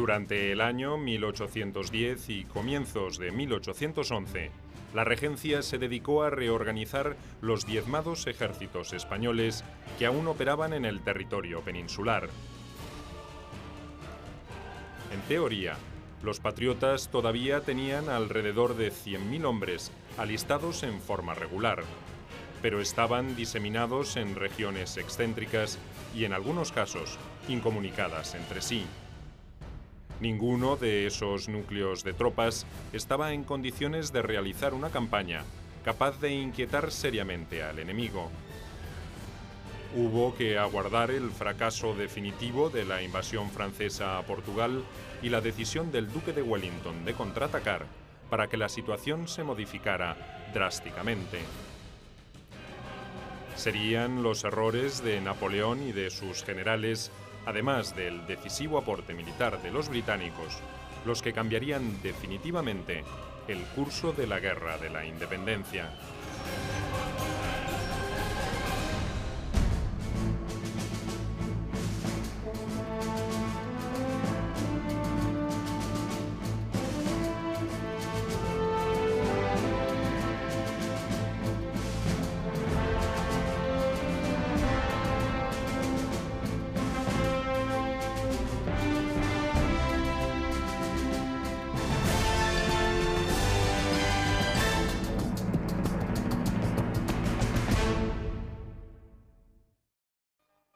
Durante el año 1810 y comienzos de 1811, la regencia se dedicó a reorganizar los diezmados ejércitos españoles que aún operaban en el territorio peninsular. En teoría, los patriotas todavía tenían alrededor de 100.000 hombres alistados en forma regular, pero estaban diseminados en regiones excéntricas y, en algunos casos, incomunicadas entre sí. Ninguno de esos núcleos de tropas estaba en condiciones de realizar una campaña capaz de inquietar seriamente al enemigo. Hubo que aguardar el fracaso definitivo de la invasión francesa a Portugal y la decisión del duque de Wellington de contraatacar para que la situación se modificara drásticamente. Serían los errores de Napoleón y de sus generales, además del decisivo aporte militar de los británicos, los que cambiarían definitivamente el curso de la Guerra de la Independencia.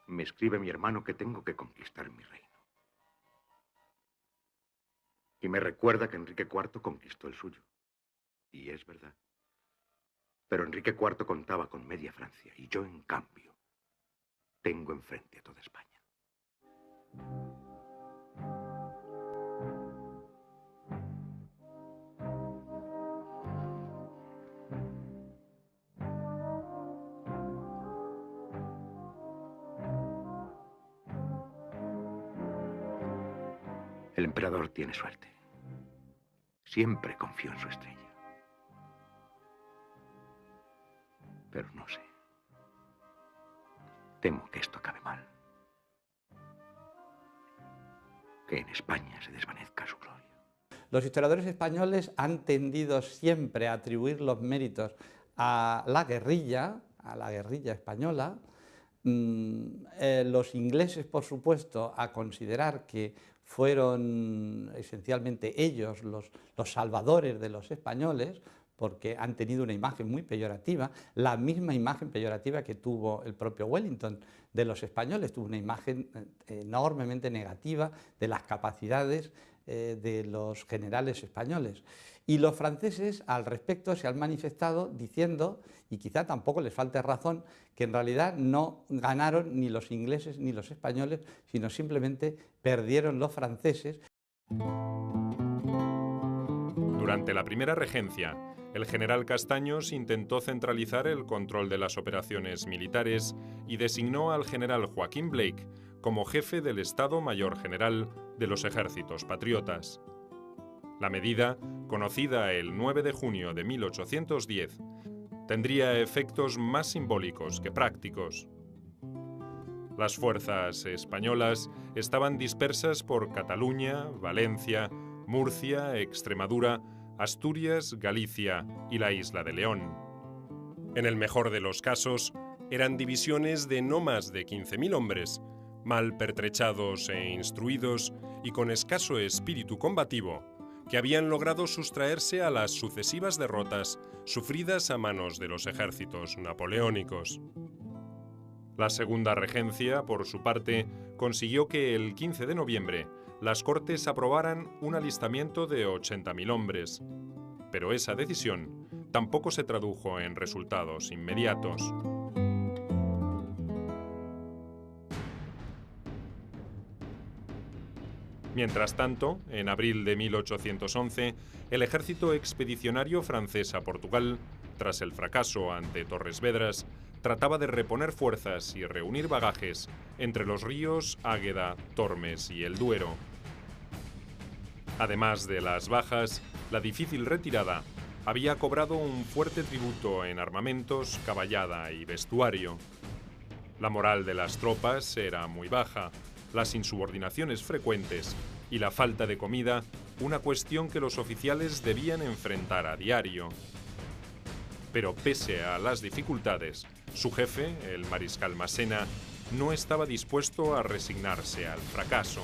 Me escribe mi hermano que tengo que conquistar mi reino. Y me recuerda que Enrique IV conquistó el suyo. Y es verdad. Pero Enrique IV contaba con media Francia y yo, en cambio, tengo enfrente a toda España. El emperador tiene suerte. Siempre confío en su estrella. Pero no sé. Temo que esto acabe mal. Que en España se desvanezca su gloria. Los historiadores españoles han tendido siempre a atribuir los méritos a la guerrilla española. Los ingleses, por supuesto, a considerar que fueron esencialmente ellos los salvadores de los españoles, porque han tenido una imagen muy peyorativa, la misma imagen peyorativa que tuvo el propio Wellington de los españoles, tuvo una imagen enormemente negativa de las capacidades de los generales españoles. Y los franceses al respecto se han manifestado diciendo, y quizá tampoco les falte razón, que en realidad no ganaron ni los ingleses ni los españoles, sino simplemente perdieron los franceses. Durante la primera regencia, el general Castaños intentó centralizar el control de las operaciones militares y designó al general Joaquín Blake como jefe del Estado Mayor General de los ejércitos patriotas. La medida, conocida el 9 de junio de 1810, tendría efectos más simbólicos que prácticos. Las fuerzas españolas estaban dispersas por Cataluña, Valencia, Murcia, Extremadura, Asturias, Galicia y la isla de León. En el mejor de los casos, eran divisiones de no más de 15.000 hombres, mal pertrechados e instruidos y con escaso espíritu combativo, que habían logrado sustraerse a las sucesivas derrotas sufridas a manos de los ejércitos napoleónicos. La Segunda Regencia, por su parte, consiguió que el 15 de noviembre las Cortes aprobaran un alistamiento de 80.000 hombres, pero esa decisión tampoco se tradujo en resultados inmediatos. Mientras tanto, en abril de 1811, el ejército expedicionario francés a Portugal, tras el fracaso ante Torres Vedras, trataba de reponer fuerzas y reunir bagajes entre los ríos Águeda, Tormes y el Duero. Además de las bajas, la difícil retirada había cobrado un fuerte tributo en armamentos, caballada y vestuario. La moral de las tropas era muy baja, las insubordinaciones frecuentes y la falta de comida una cuestión que los oficiales debían enfrentar a diario. Pero pese a las dificultades, su jefe, el mariscal Massena, no estaba dispuesto a resignarse al fracaso.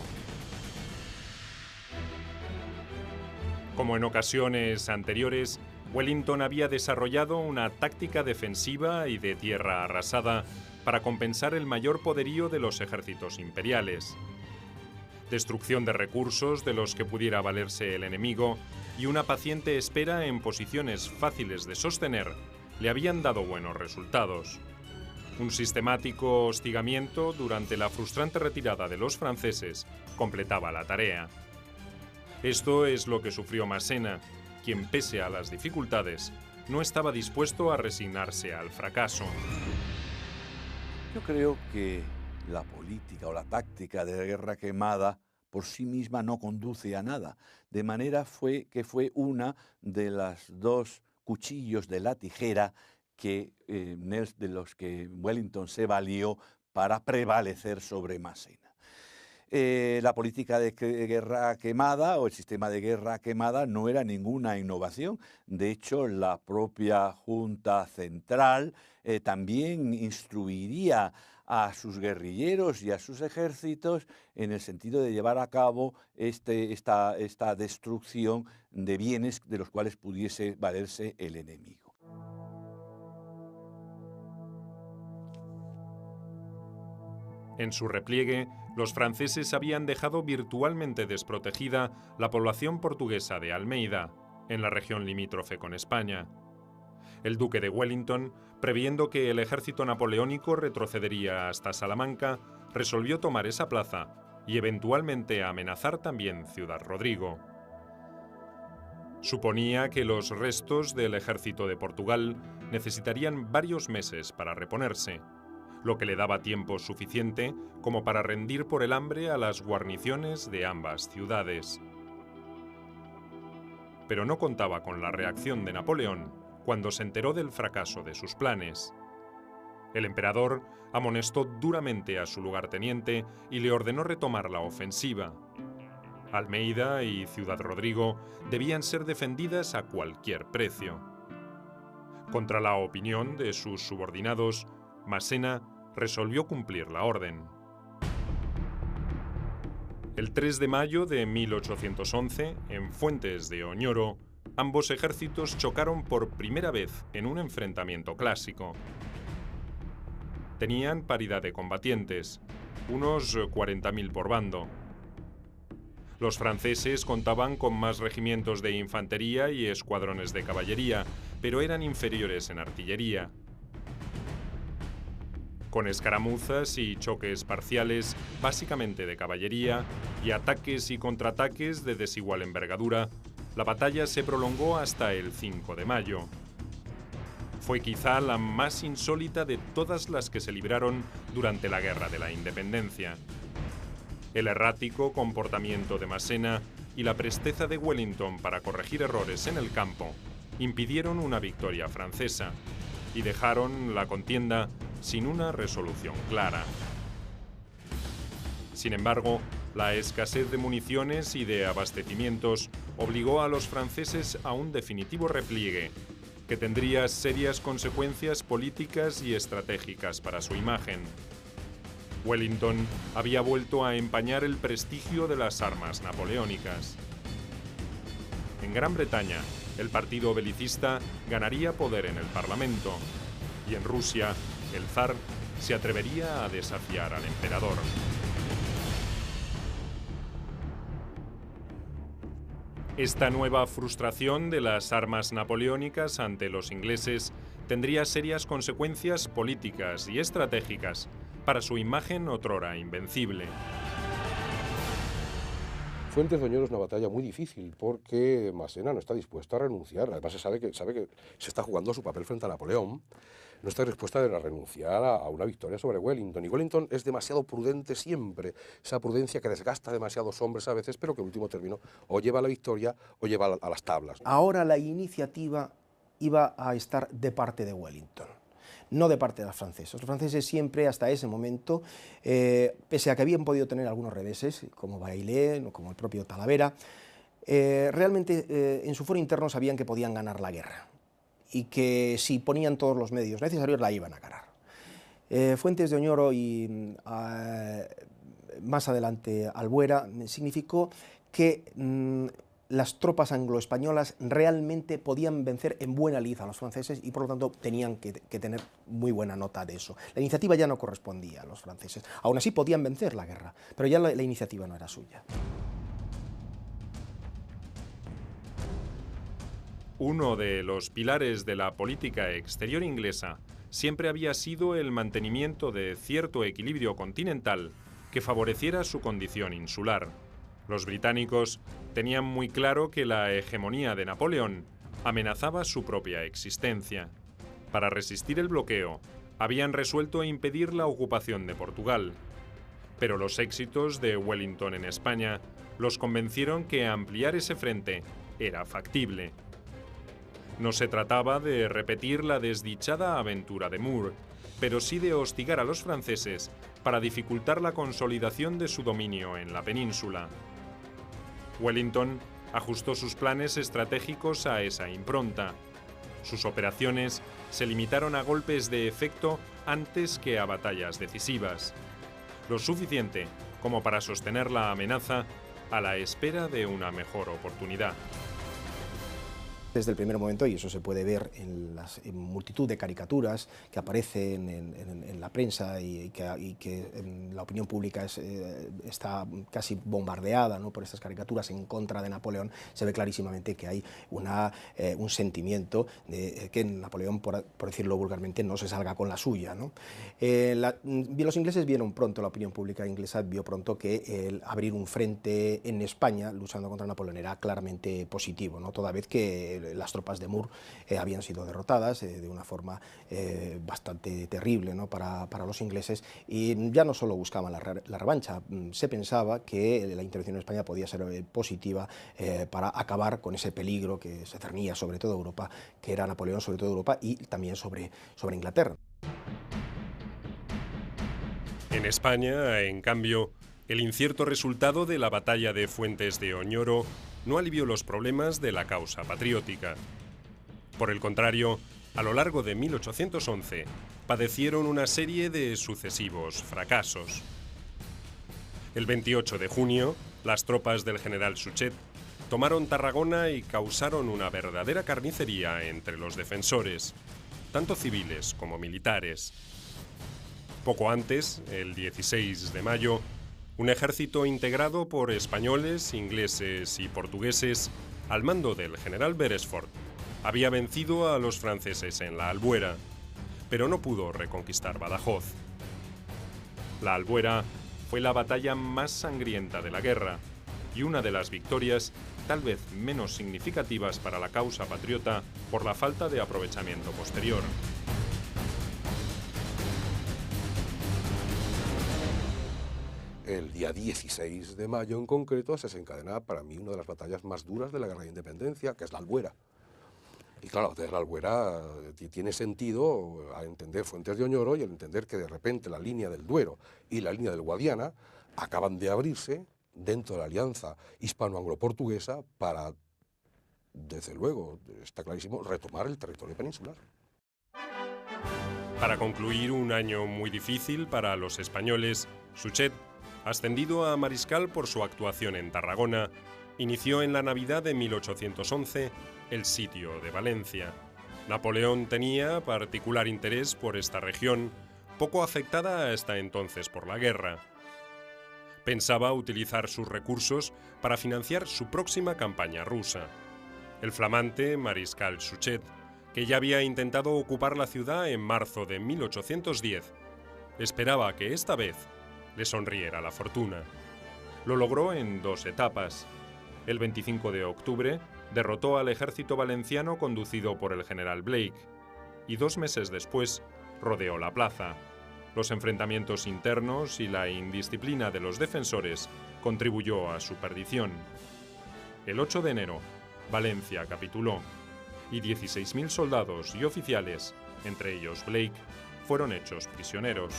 Como en ocasiones anteriores, Wellington había desarrollado una táctica defensiva y de tierra arrasada para compensar el mayor poderío de los ejércitos imperiales. Destrucción de recursos de los que pudiera valerse el enemigo y una paciente espera en posiciones fáciles de sostener le habían dado buenos resultados. Un sistemático hostigamiento durante la frustrante retirada de los franceses completaba la tarea. Esto es lo que sufrió Massena, quien pese a las dificultades no estaba dispuesto a resignarse al fracaso. Yo creo que la política o la táctica de guerra quemada por sí misma no conduce a nada, de manera que fue una de las dos cuchillos de la tijera de los que Wellington se valió para prevalecer sobre Massena. La política de guerra quemada o el sistema de guerra quemada no era ninguna innovación. De hecho, la propia Junta Central también instruiría a sus guerrilleros y a sus ejércitos en el sentido de llevar a cabo esta destrucción de bienes de los cuales pudiese valerse el enemigo. En su repliegue, los franceses habían dejado virtualmente desprotegida la población portuguesa de Almeida, en la región limítrofe con España. El duque de Wellington, previendo que el ejército napoleónico retrocedería hasta Salamanca, resolvió tomar esa plaza y eventualmente amenazar también Ciudad Rodrigo. Suponía que los restos del ejército de Portugal necesitarían varios meses para reponerse, lo que le daba tiempo suficiente como para rendir por el hambre a las guarniciones de ambas ciudades. Pero no contaba con la reacción de Napoleón cuando se enteró del fracaso de sus planes. El emperador amonestó duramente a su lugarteniente y le ordenó retomar la ofensiva. Almeida y Ciudad Rodrigo debían ser defendidas a cualquier precio. Contra la opinión de sus subordinados, Massena resolvió cumplir la orden. El 3 de mayo de 1811, en Fuentes de Oñoro, ambos ejércitos chocaron por primera vez en un enfrentamiento clásico. Tenían paridad de combatientes, unos 40.000 por bando. Los franceses contaban con más regimientos de infantería y escuadrones de caballería, pero eran inferiores en artillería. Con escaramuzas y choques parciales, básicamente de caballería, y ataques y contraataques de desigual envergadura, la batalla se prolongó hasta el 5 de mayo. Fue quizá la más insólita de todas las que se libraron durante la Guerra de la Independencia. El errático comportamiento de Massena y la presteza de Wellington para corregir errores en el campo impidieron una victoria francesa y dejaron la contienda sin una resolución clara. Sin embargo, la escasez de municiones y de abastecimientos obligó a los franceses a un definitivo repliegue, que tendría serias consecuencias políticas y estratégicas para su imagen. Wellington había vuelto a empañar el prestigio de las armas napoleónicas. En Gran Bretaña, el partido belicista ganaría poder en el Parlamento, y en Rusia, el zar se atrevería a desafiar al emperador. Esta nueva frustración de las armas napoleónicas ante los ingleses tendría serias consecuencias políticas y estratégicas para su imagen otrora invencible. Fuentes de Oñoro es una batalla muy difícil porque Massena no está dispuesto a renunciar. Además, sabe que se está jugando su papel frente a Napoleón. No está dispuesta a renunciar a una victoria sobre Wellington. Y Wellington es demasiado prudente siempre. Esa prudencia que desgasta a demasiados hombres a veces, pero que en último término o lleva a la victoria o lleva a las tablas. Ahora la iniciativa iba a estar de parte de Wellington. no de parte de los franceses. Los franceses siempre, hasta ese momento, pese a que habían podido tener algunos reveses, como Bailén o como el propio Talavera, realmente en su foro interno sabían que podían ganar la guerra y que si ponían todos los medios necesarios la iban a ganar. Fuentes de Oñoro y más adelante Albuera significó que las tropas anglo-españolas realmente podían vencer en buena lid a los franceses y por lo tanto tenían que tener muy buena nota de eso. La iniciativa ya no correspondía a los franceses, aún así podían vencer la guerra, pero ya la iniciativa no era suya. Uno de los pilares de la política exterior inglesa siempre había sido el mantenimiento de cierto equilibrio continental que favoreciera su condición insular. Los británicos tenían muy claro que la hegemonía de Napoleón amenazaba su propia existencia. Para resistir el bloqueo, habían resuelto impedir la ocupación de Portugal. Pero los éxitos de Wellington en España los convencieron que ampliar ese frente era factible. No se trataba de repetir la desdichada aventura de Moore, pero sí de hostigar a los franceses para dificultar la consolidación de su dominio en la península. Wellington ajustó sus planes estratégicos a esa impronta. Sus operaciones se limitaron a golpes de efecto antes que a batallas decisivas, lo suficiente como para sostener la amenaza a la espera de una mejor oportunidad. Desde el primer momento, y eso se puede ver en multitud de caricaturas que aparecen en la prensa y que en la opinión pública está casi bombardeada, ¿no?, por estas caricaturas en contra de Napoleón, se ve clarísimamente que hay un sentimiento de que Napoleón, por decirlo vulgarmente, no se salga con la suya, ¿no? Los ingleses vieron pronto, la opinión pública inglesa vio pronto que el abrir un frente en España luchando contra Napoleón era claramente positivo, ¿no?, toda vez que las tropas de Moore habían sido derrotadas de una forma bastante terrible, ¿no?, para los ingleses, y ya no solo buscaban la revancha, se pensaba que la intervención en España podía ser positiva para acabar con ese peligro que se cernía sobre toda Europa, que era Napoleón sobre toda Europa y también sobre Inglaterra. En España, en cambio, el incierto resultado de la batalla de Fuentes de Oñoro no alivió los problemas de la causa patriótica. Por el contrario, a lo largo de 1811, padecieron una serie de sucesivos fracasos. El 28 de junio, las tropas del general Suchet tomaron Tarragona y causaron una verdadera carnicería entre los defensores, tanto civiles como militares. Poco antes, el 16 de mayo, un ejército integrado por españoles, ingleses y portugueses, al mando del general Beresford, había vencido a los franceses en la Albuera, pero no pudo reconquistar Badajoz. La Albuera fue la batalla más sangrienta de la guerra y una de las victorias tal vez menos significativas para la causa patriota por la falta de aprovechamiento posterior. El día 16 de mayo en concreto se desencadena para mí una de las batallas más duras de la Guerra de Independencia, que es la Albuera. Y claro, la Albuera tiene sentido a entender Fuentes de Oñoro y al entender que de repente la línea del Duero y la línea del Guadiana acaban de abrirse dentro de la alianza hispano-anglo-portuguesa para, desde luego, está clarísimo, retomar el territorio peninsular. Para concluir un año muy difícil para los españoles, Suchet, ascendido a mariscal por su actuación en Tarragona, inició en la Navidad de 1811 el sitio de Valencia. Napoleón tenía particular interés por esta región, poco afectada hasta entonces por la guerra. Pensaba utilizar sus recursos para financiar su próxima campaña rusa. El flamante mariscal Suchet, que ya había intentado ocupar la ciudad en marzo de 1810, esperaba que esta vez le sonriera la fortuna. Lo logró en 2 etapas. El 25 de octubre derrotó al ejército valenciano conducido por el general Blake y 2 meses después rodeó la plaza. Los enfrentamientos internos y la indisciplina de los defensores contribuyó a su perdición. El 8 de enero, Valencia capituló y 16.000 soldados y oficiales entre ellos Blake, fueron hechos prisioneros.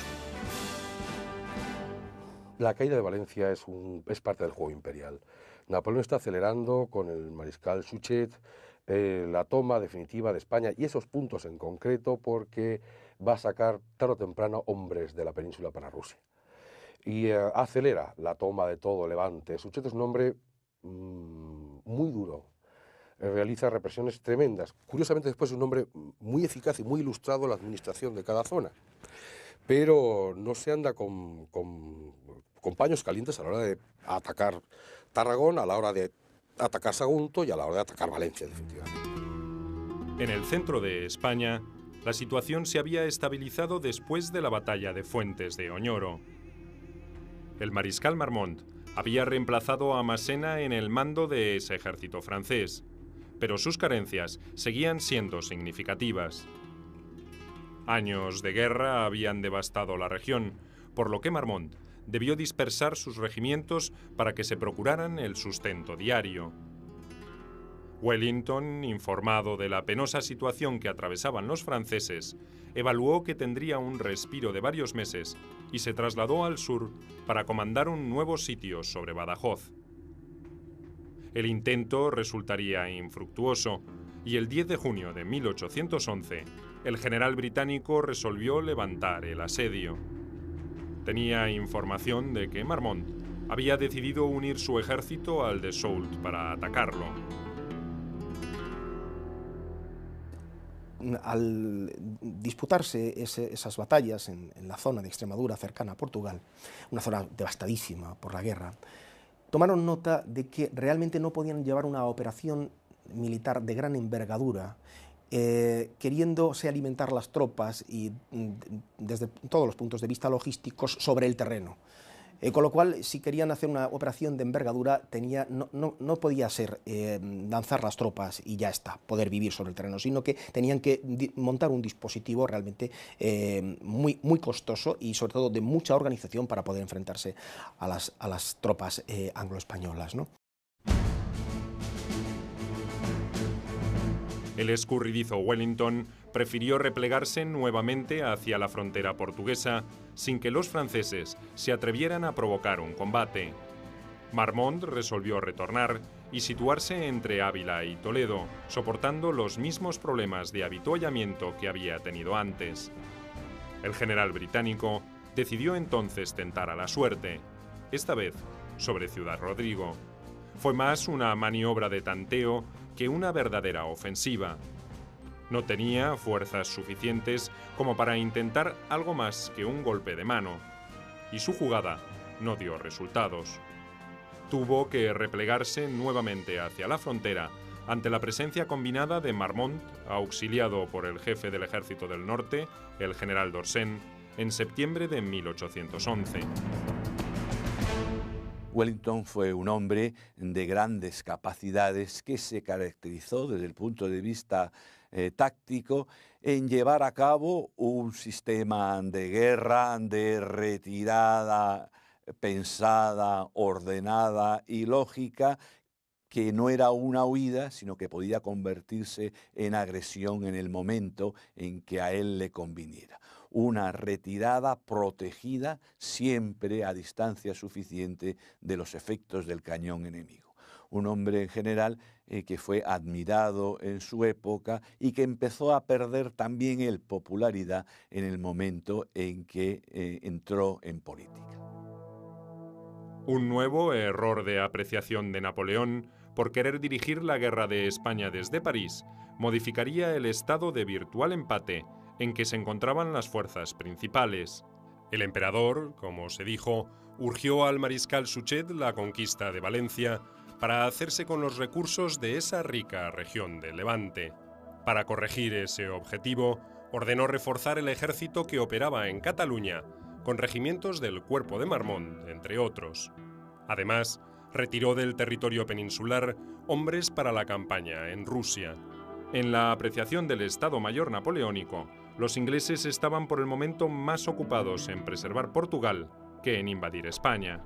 La caída de Valencia es parte del juego imperial. Napoleón está acelerando con el mariscal Suchet la toma definitiva de España y esos puntos en concreto, porque va a sacar tarde o temprano hombres de la península para Rusia. Y acelera la toma de todo Levante. Suchet es un hombre muy duro, realiza represiones tremendas. Curiosamente después es un hombre muy eficaz y muy ilustrado en la administración de cada zona, pero no se anda con paños calientes a la hora de atacar Tarragón, a la hora de atacar Sagunto y a la hora de atacar Valencia, definitivamente. En el centro de España, la situación se había estabilizado después de la batalla de Fuentes de Oñoro. El mariscal Marmont había reemplazado a Massena en el mando de ese ejército francés, pero sus carencias seguían siendo significativas. Años de guerra habían devastado la región, por lo que Marmont debió dispersar sus regimientos para que se procuraran el sustento diario. Wellington, informado de la penosa situación que atravesaban los franceses, evaluó que tendría un respiro de varios meses y se trasladó al sur para comandar un nuevo sitio sobre Badajoz. El intento resultaría infructuoso y el 10 de junio de 1811 el general británico resolvió levantar el asedio. Tenía información de que Marmont había decidido unir su ejército al de Soult para atacarlo. Al disputarse esas batallas en la zona de Extremadura cercana a Portugal, una zona devastadísima por la guerra, tomaron nota de que realmente no podían llevar una operación militar de gran envergadura, queriéndose alimentar las tropas y desde todos los puntos de vista logísticos sobre el terreno. Con lo cual, si querían hacer una operación de envergadura, no podía ser lanzar las tropas y ya está, poder vivir sobre el terreno, sino que tenían que montar un dispositivo realmente muy costoso y sobre todo de mucha organización para poder enfrentarse a las tropas anglo-españolas, ¿no? El escurridizo Wellington prefirió replegarse nuevamente hacia la frontera portuguesa sin que los franceses se atrevieran a provocar un combate. Marmont resolvió retornar y situarse entre Ávila y Toledo, soportando los mismos problemas de avituallamiento que había tenido antes. El general británico decidió entonces tentar a la suerte, esta vez sobre Ciudad Rodrigo. Fue más una maniobra de tanteo que una verdadera ofensiva. No tenía fuerzas suficientes como para intentar algo más que un golpe de mano, y su jugada no dio resultados. Tuvo que replegarse nuevamente hacia la frontera ante la presencia combinada de Marmont, auxiliado por el jefe del Ejército del Norte, el general d'Orsay, en septiembre de 1811. Wellington fue un hombre de grandes capacidades que se caracterizó desde el punto de vista táctico en llevar a cabo un sistema de guerra, de retirada pensada, ordenada y lógica, que no era una huida, sino que podía convertirse en agresión en el momento en que a él le conviniera. Una retirada protegida siempre a distancia suficiente de los efectos del cañón enemigo. Un hombre en general que fue admirado en su época y que empezó a perder también él popularidad en el momento en que entró en política. Un nuevo error de apreciación de Napoleón por querer dirigir la guerra de España desde París modificaría el estado de virtual empate en que se encontraban las fuerzas principales. El emperador, como se dijo, urgió al mariscal Suchet la conquista de Valencia para hacerse con los recursos de esa rica región del Levante. Para corregir ese objetivo, ordenó reforzar el ejército que operaba en Cataluña, con regimientos del Cuerpo de Marmont, entre otros. Además, retiró del territorio peninsular hombres para la campaña en Rusia. En la apreciación del Estado Mayor napoleónico, los ingleses estaban por el momento más ocupados en preservar Portugal que en invadir España.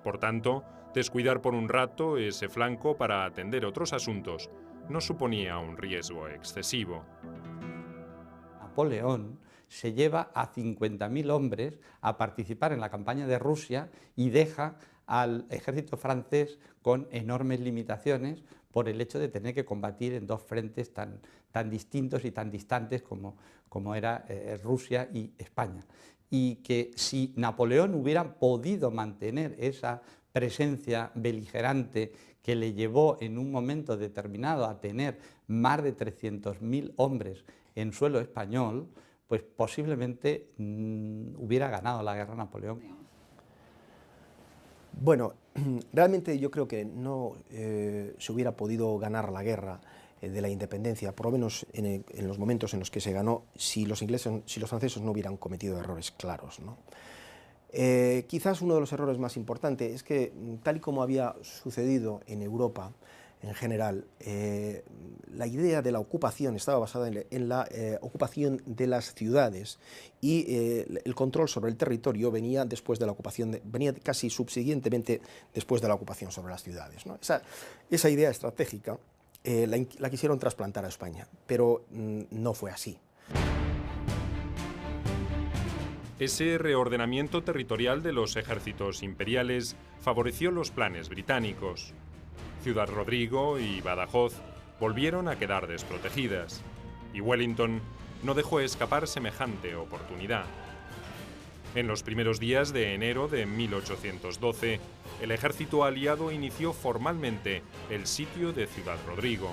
Por tanto, descuidar por un rato ese flanco para atender otros asuntos no suponía un riesgo excesivo. Napoleón se lleva a 50.000 hombres a participar en la campaña de Rusia y deja al ejército francés con enormes limitaciones por el hecho de tener que combatir en dos frentes tan distintos y tan distantes como era Rusia y España. Y que si Napoleón hubiera podido mantener esa presencia beligerante que le llevó en un momento determinado a tener más de 300.000 hombres en suelo español, pues posiblemente hubiera ganado la guerra Napoleón. Bueno, realmente yo creo que no se hubiera podido ganar la guerra de la independencia, por lo menos en los momentos en los que se ganó, si los franceses no hubieran cometido errores claros, ¿no? Quizás uno de los errores más importantes es que, tal y como había sucedido en Europa en general, la idea de la ocupación estaba basada en la ocupación de las ciudades y el control sobre el territorio venía después de la ocupación, venía casi subsiguientemente después de la ocupación sobre las ciudades, ¿no? Esa idea estratégica la quisieron trasplantar a España, pero no fue así. Ese reordenamiento territorial de los ejércitos imperiales favoreció los planes británicos. Ciudad Rodrigo y Badajoz volvieron a quedar desprotegidas, y Wellington no dejó escapar semejante oportunidad. En los primeros días de enero de 1812, el ejército aliado inició formalmente el sitio de Ciudad Rodrigo.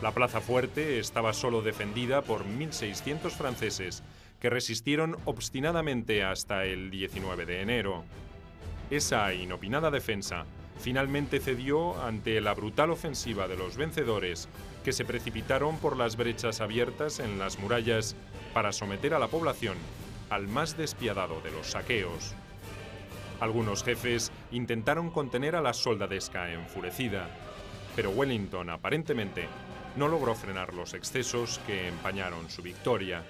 La plaza fuerte estaba solo defendida por 1.600 franceses, que resistieron obstinadamente hasta el 19 de enero. Esa inopinada defensa finalmente cedió ante la brutal ofensiva de los vencedores, que se precipitaron por las brechas abiertas en las murallas para someter a la población al más despiadado de los saqueos. Algunos jefes intentaron contener a la soldadesca enfurecida, pero Wellington aparentemente no logró frenar los excesos que empañaron su victoria.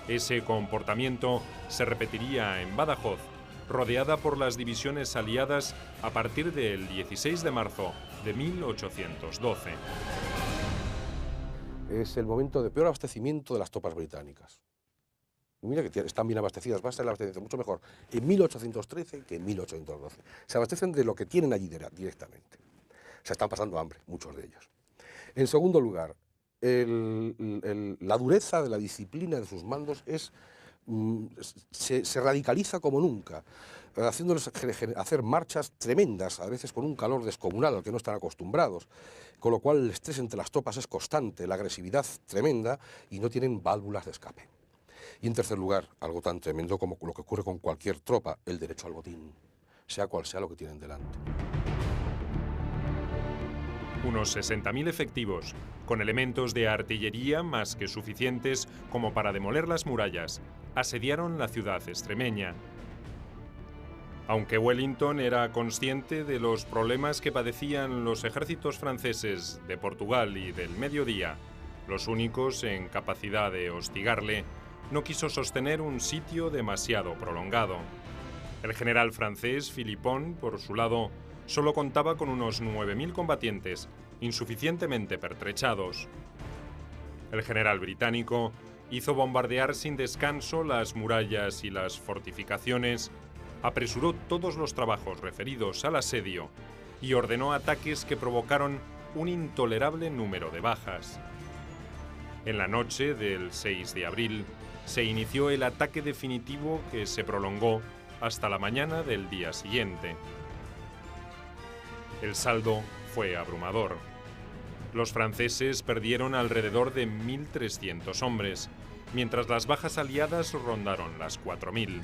Ese comportamiento se repetiría en Badajoz, rodeada por las divisiones aliadas a partir del 16 de marzo de 1812. Es el momento de peor abastecimiento de las tropas británicas. Mira que están bien abastecidas, va a ser la abastecimiento mucho mejor en 1813 que en 1812. Se abastecen de lo que tienen allí directamente. Se están pasando hambre, muchos de ellos. En segundo lugar, la dureza de la disciplina de sus mandos se radicaliza como nunca, haciéndoles hacer marchas tremendas, a veces con un calor descomunal al que no están acostumbrados, con lo cual el estrés entre las tropas es constante, la agresividad tremenda y no tienen válvulas de escape. Y en tercer lugar, algo tan tremendo como lo que ocurre con cualquier tropa, el derecho al botín, sea cual sea lo que tienen delante. Unos 60.000 efectivos, con elementos de artillería más que suficientes como para demoler las murallas, asediaron la ciudad extremeña. Aunque Wellington era consciente de los problemas que padecían los ejércitos franceses de Portugal y del Mediodía, los únicos en capacidad de hostigarle, no quiso sostener un sitio demasiado prolongado. El general francés Philippon, por su lado, solo contaba con unos 9.000 combatientes, insuficientemente pertrechados. El general británico hizo bombardear sin descanso las murallas y las fortificaciones, apresuró todos los trabajos referidos al asedio y ordenó ataques que provocaron un intolerable número de bajas. En la noche del 6 de abril se inició el ataque definitivo que se prolongó hasta la mañana del día siguiente. El saldo fue abrumador. Los franceses perdieron alrededor de 1.300 hombres, mientras las bajas aliadas rondaron las 4.000.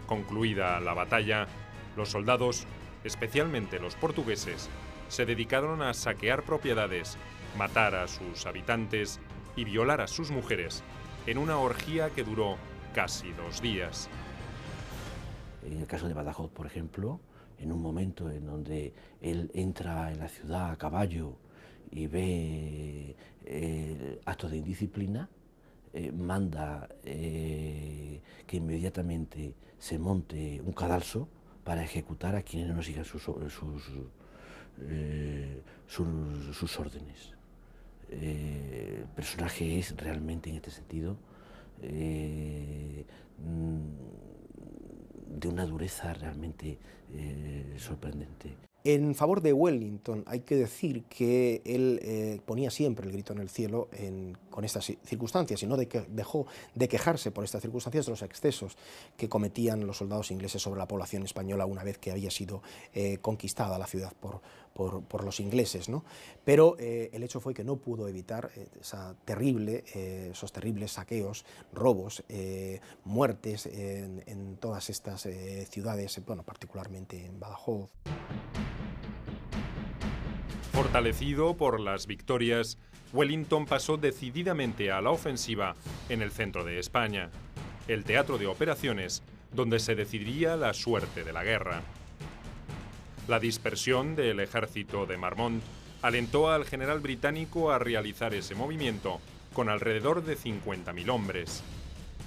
Concluida la batalla, los soldados, especialmente los portugueses, se dedicaron a saquear propiedades, matar a sus habitantes y violar a sus mujeres, en una orgía que duró casi 2 días. En el caso de Badajoz, por ejemplo, en un momento en donde él entra en la ciudad a caballo y ve actos de indisciplina, manda que inmediatamente se monte un cadalso para ejecutar a quienes no sigan sus órdenes. El personaje es realmente, en este sentido, de una dureza realmente sorprendente. En favor de Wellington hay que decir que él ponía siempre el grito en el cielo con estas circunstancias y no dejó de quejarse por estas circunstancias de los excesos que cometían los soldados ingleses sobre la población española una vez que había sido conquistada la ciudad por los ingleses, ¿no? Pero el hecho fue que no pudo evitar esos terribles saqueos, robos, muertes en todas estas ciudades, bueno, particularmente en Badajoz. Fortalecido por las victorias, Wellington pasó decididamente a la ofensiva en el centro de España, el teatro de operaciones donde se decidiría la suerte de la guerra. La dispersión del ejército de Marmont alentó al general británico a realizar ese movimiento con alrededor de 50.000 hombres.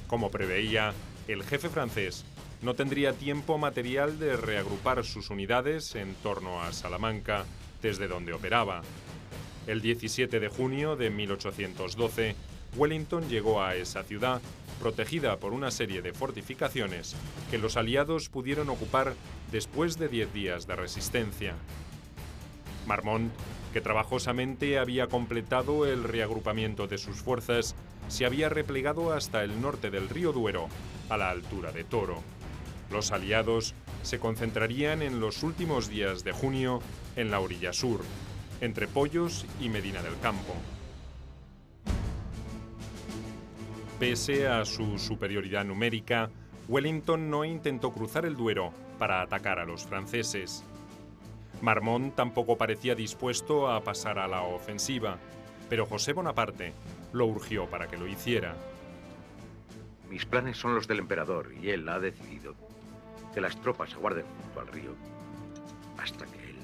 Como preveía, el jefe francés no tendría tiempo material de reagrupar sus unidades en torno a Salamanca, desde donde operaba. El 17 de junio de 1812, Wellington llegó a esa ciudad, protegida por una serie de fortificaciones que los aliados pudieron ocupar después de 10 días de resistencia. Marmont, que trabajosamente había completado el reagrupamiento de sus fuerzas, se había replegado hasta el norte del río Duero, a la altura de Toro. Los aliados se concentrarían en los últimos días de junio en la orilla sur, entre Pollos y Medina del Campo. Pese a su superioridad numérica, Wellington no intentó cruzar el Duero para atacar a los franceses. Marmont tampoco parecía dispuesto a pasar a la ofensiva, pero José Bonaparte lo urgió para que lo hiciera. Mis planes son los del emperador y él ha decidido que las tropas aguarden junto al río hasta que él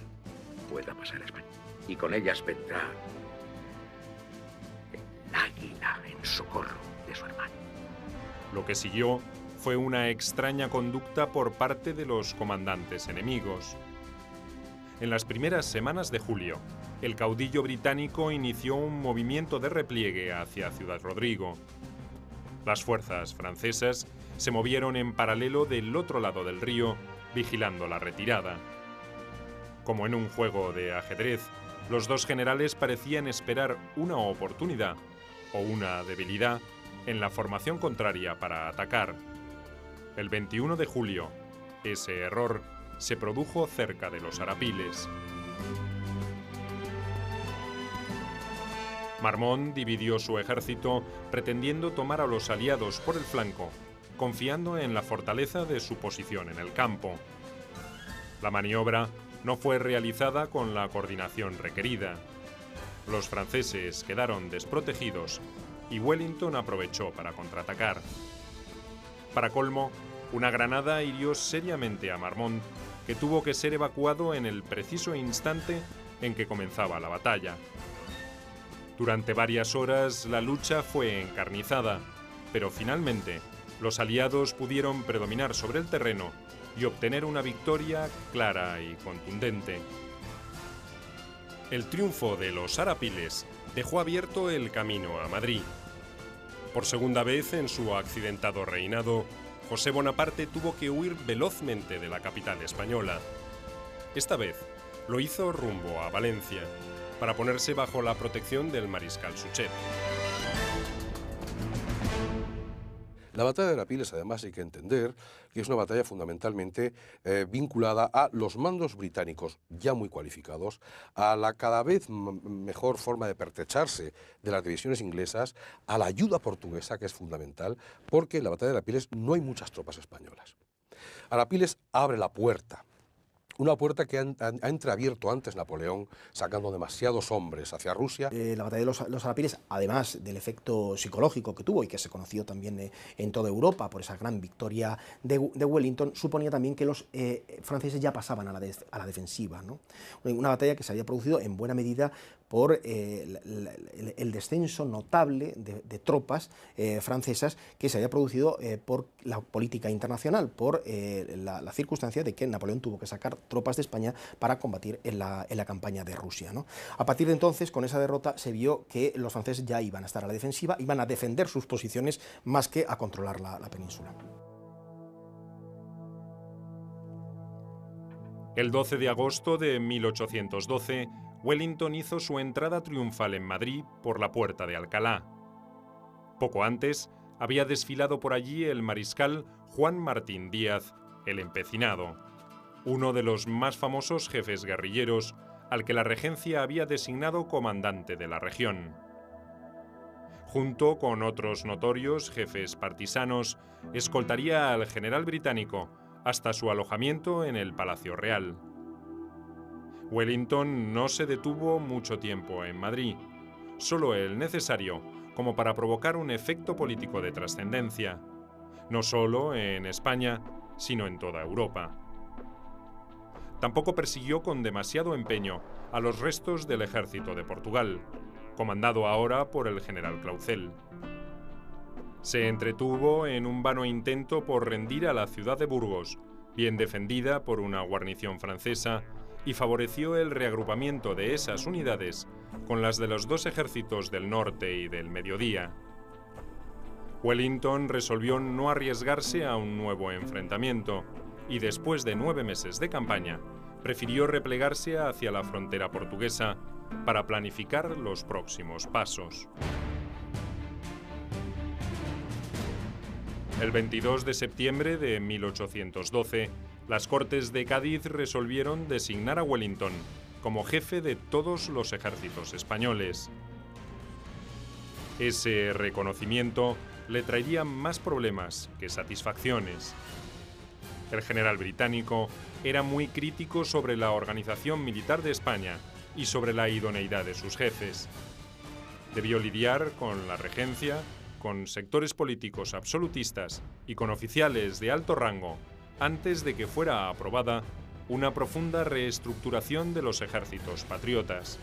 pueda pasar a España. Y con ellas vendrá el águila en socorro de su hermano. Lo que siguió fue una extraña conducta por parte de los comandantes enemigos. En las primeras semanas de julio, el caudillo británico inició un movimiento de repliegue hacia Ciudad Rodrigo. Las fuerzas francesas se movieron en paralelo del otro lado del río, vigilando la retirada. Como en un juego de ajedrez, los dos generales parecían esperar una oportunidad o una debilidad en la formación contraria para atacar. El 21 de julio, ese error se produjo cerca de los Arapiles. Marmont dividió su ejército pretendiendo tomar a los aliados por el flanco, confiando en la fortaleza de su posición en el campo. La maniobra no fue realizada con la coordinación requerida. Los franceses quedaron desprotegidos y Wellington aprovechó para contraatacar. Para colmo, una granada hirió seriamente a Marmont, que tuvo que ser evacuado en el preciso instante en que comenzaba la batalla. Durante varias horas la lucha fue encarnizada, pero finalmente los aliados pudieron predominar sobre el terreno y obtener una victoria clara y contundente. El triunfo de los Arapiles dejó abierto el camino a Madrid. Por segunda vez en su accidentado reinado, José Bonaparte tuvo que huir velozmente de la capital española. Esta vez lo hizo rumbo a Valencia, para ponerse bajo la protección del mariscal Suchet. La batalla de Arapiles, además, hay que entender que es una batalla fundamentalmente vinculada a los mandos británicos ya muy cualificados, a la cada vez mejor forma de pertrecharse de las divisiones inglesas, a la ayuda portuguesa, que es fundamental, porque en la batalla de Arapiles no hay muchas tropas españolas. Arapiles abre la puerta. Una puerta que ha entreabierto antes Napoleón, sacando demasiados hombres hacia Rusia. La batalla de los Arapiles, además del efecto psicológico que tuvo y que se conoció también en toda Europa por esa gran victoria de Wellington, suponía también que los franceses ya pasaban a la defensiva, ¿no? Una batalla que se había producido en buena medida por el descenso notable de tropas francesas que se había producido por la política internacional, por la circunstancia de que Napoleón tuvo que sacar tropas de España para combatir en la campaña de Rusia, ¿no? A partir de entonces, con esa derrota, se vio que los franceses ya iban a estar a la defensiva, iban a defender sus posiciones más que a controlar la península. El 12 de agosto de 1812, Wellington hizo su entrada triunfal en Madrid por la Puerta de Alcalá. Poco antes, había desfilado por allí el mariscal Juan Martín Díaz, el Empecinado, uno de los más famosos jefes guerrilleros al que la regencia había designado comandante de la región. Junto con otros notorios jefes partisanos, escoltaría al general británico hasta su alojamiento en el Palacio Real. Wellington no se detuvo mucho tiempo en Madrid, solo el necesario como para provocar un efecto político de trascendencia, no solo en España, sino en toda Europa. Tampoco persiguió con demasiado empeño a los restos del ejército de Portugal, comandado ahora por el general Clausel. Se entretuvo en un vano intento por rendir a la ciudad de Burgos, bien defendida por una guarnición francesa, y favoreció el reagrupamiento de esas unidades con las de los dos ejércitos del norte y del mediodía. Wellington resolvió no arriesgarse a un nuevo enfrentamiento y después de 9 meses de campaña, prefirió replegarse hacia la frontera portuguesa para planificar los próximos pasos. El 22 de septiembre de 1812, las Cortes de Cádiz resolvieron designar a Wellington como jefe de todos los ejércitos españoles. Ese reconocimiento le traería más problemas que satisfacciones. El general británico era muy crítico sobre la organización militar de España y sobre la idoneidad de sus jefes. Debió lidiar con la regencia, con sectores políticos absolutistas y con oficiales de alto rango antes de que fuera aprobada una profunda reestructuración de los ejércitos patriotas.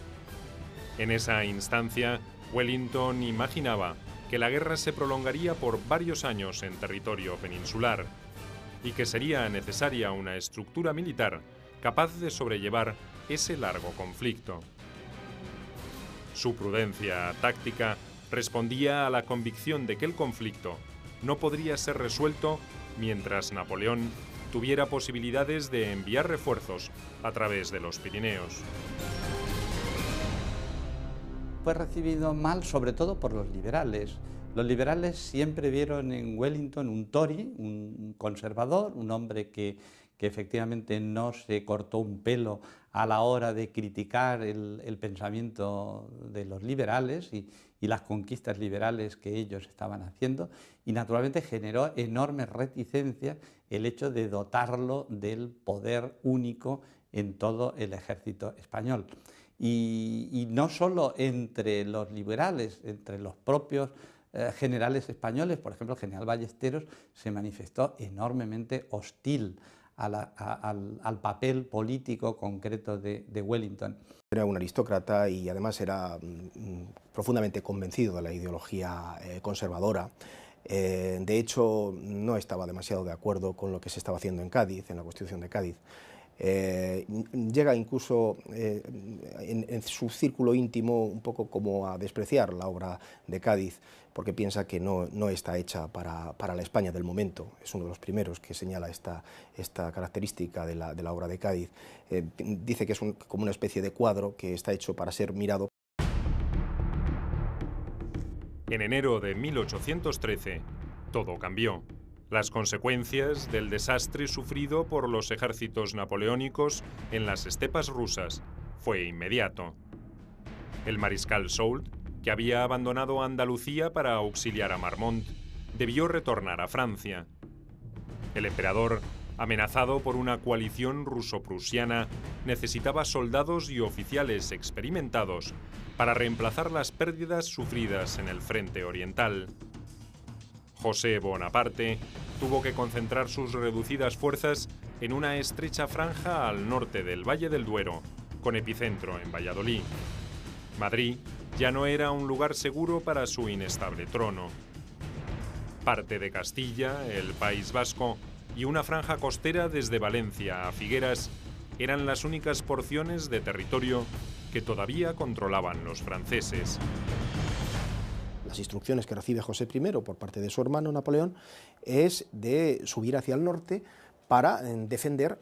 En esa instancia, Wellington imaginaba que la guerra se prolongaría por varios años en territorio peninsular y que sería necesaria una estructura militar capaz de sobrellevar ese largo conflicto. Su prudencia táctica respondía a la convicción de que el conflicto no podría ser resuelto mientras Napoleón tuviera posibilidades de enviar refuerzos a través de los Pirineos. Fue recibido mal, sobre todo por los liberales. Los liberales siempre vieron en Wellington un Tory, un conservador, un hombre que efectivamente no se cortó un pelo a la hora de criticar el pensamiento de los liberales y las conquistas liberales que ellos estaban haciendo, y naturalmente generó enormes reticencias el hecho de dotarlo del poder único en todo el ejército español. Y no solo entre los liberales, entre los propios generales españoles, por ejemplo, el general Ballesteros se manifestó enormemente hostil al papel político concreto de Wellington. Era un aristócrata y además era profundamente convencido de la ideología conservadora. De hecho, no estaba demasiado de acuerdo con lo que se estaba haciendo en Cádiz, en la Constitución de Cádiz. Llega incluso en su círculo íntimo un poco como a despreciar la obra de Cádiz, porque piensa que no está hecha para la España del momento. Es uno de los primeros que señala esta característica de la obra de Cádiz. Dice que es como una especie de cuadro que está hecho para ser mirado. En enero de 1813, todo cambió. Las consecuencias del desastre sufrido por los ejércitos napoleónicos en las estepas rusas fue inmediato. El mariscal Soult, que había abandonado Andalucía para auxiliar a Marmont, debió retornar a Francia. El emperador, amenazado por una coalición ruso-prusiana, necesitaba soldados y oficiales experimentados para reemplazar las pérdidas sufridas en el frente oriental. José Bonaparte tuvo que concentrar sus reducidas fuerzas en una estrecha franja al norte del Valle del Duero, con epicentro en Valladolid. Madrid ya no era un lugar seguro para su inestable trono. Parte de Castilla, el País Vasco y una franja costera desde Valencia a Figueras eran las únicas porciones de territorio que todavía controlaban los franceses. Las instrucciones que recibe José I por parte de su hermano Napoleón es de subir hacia el norte para defender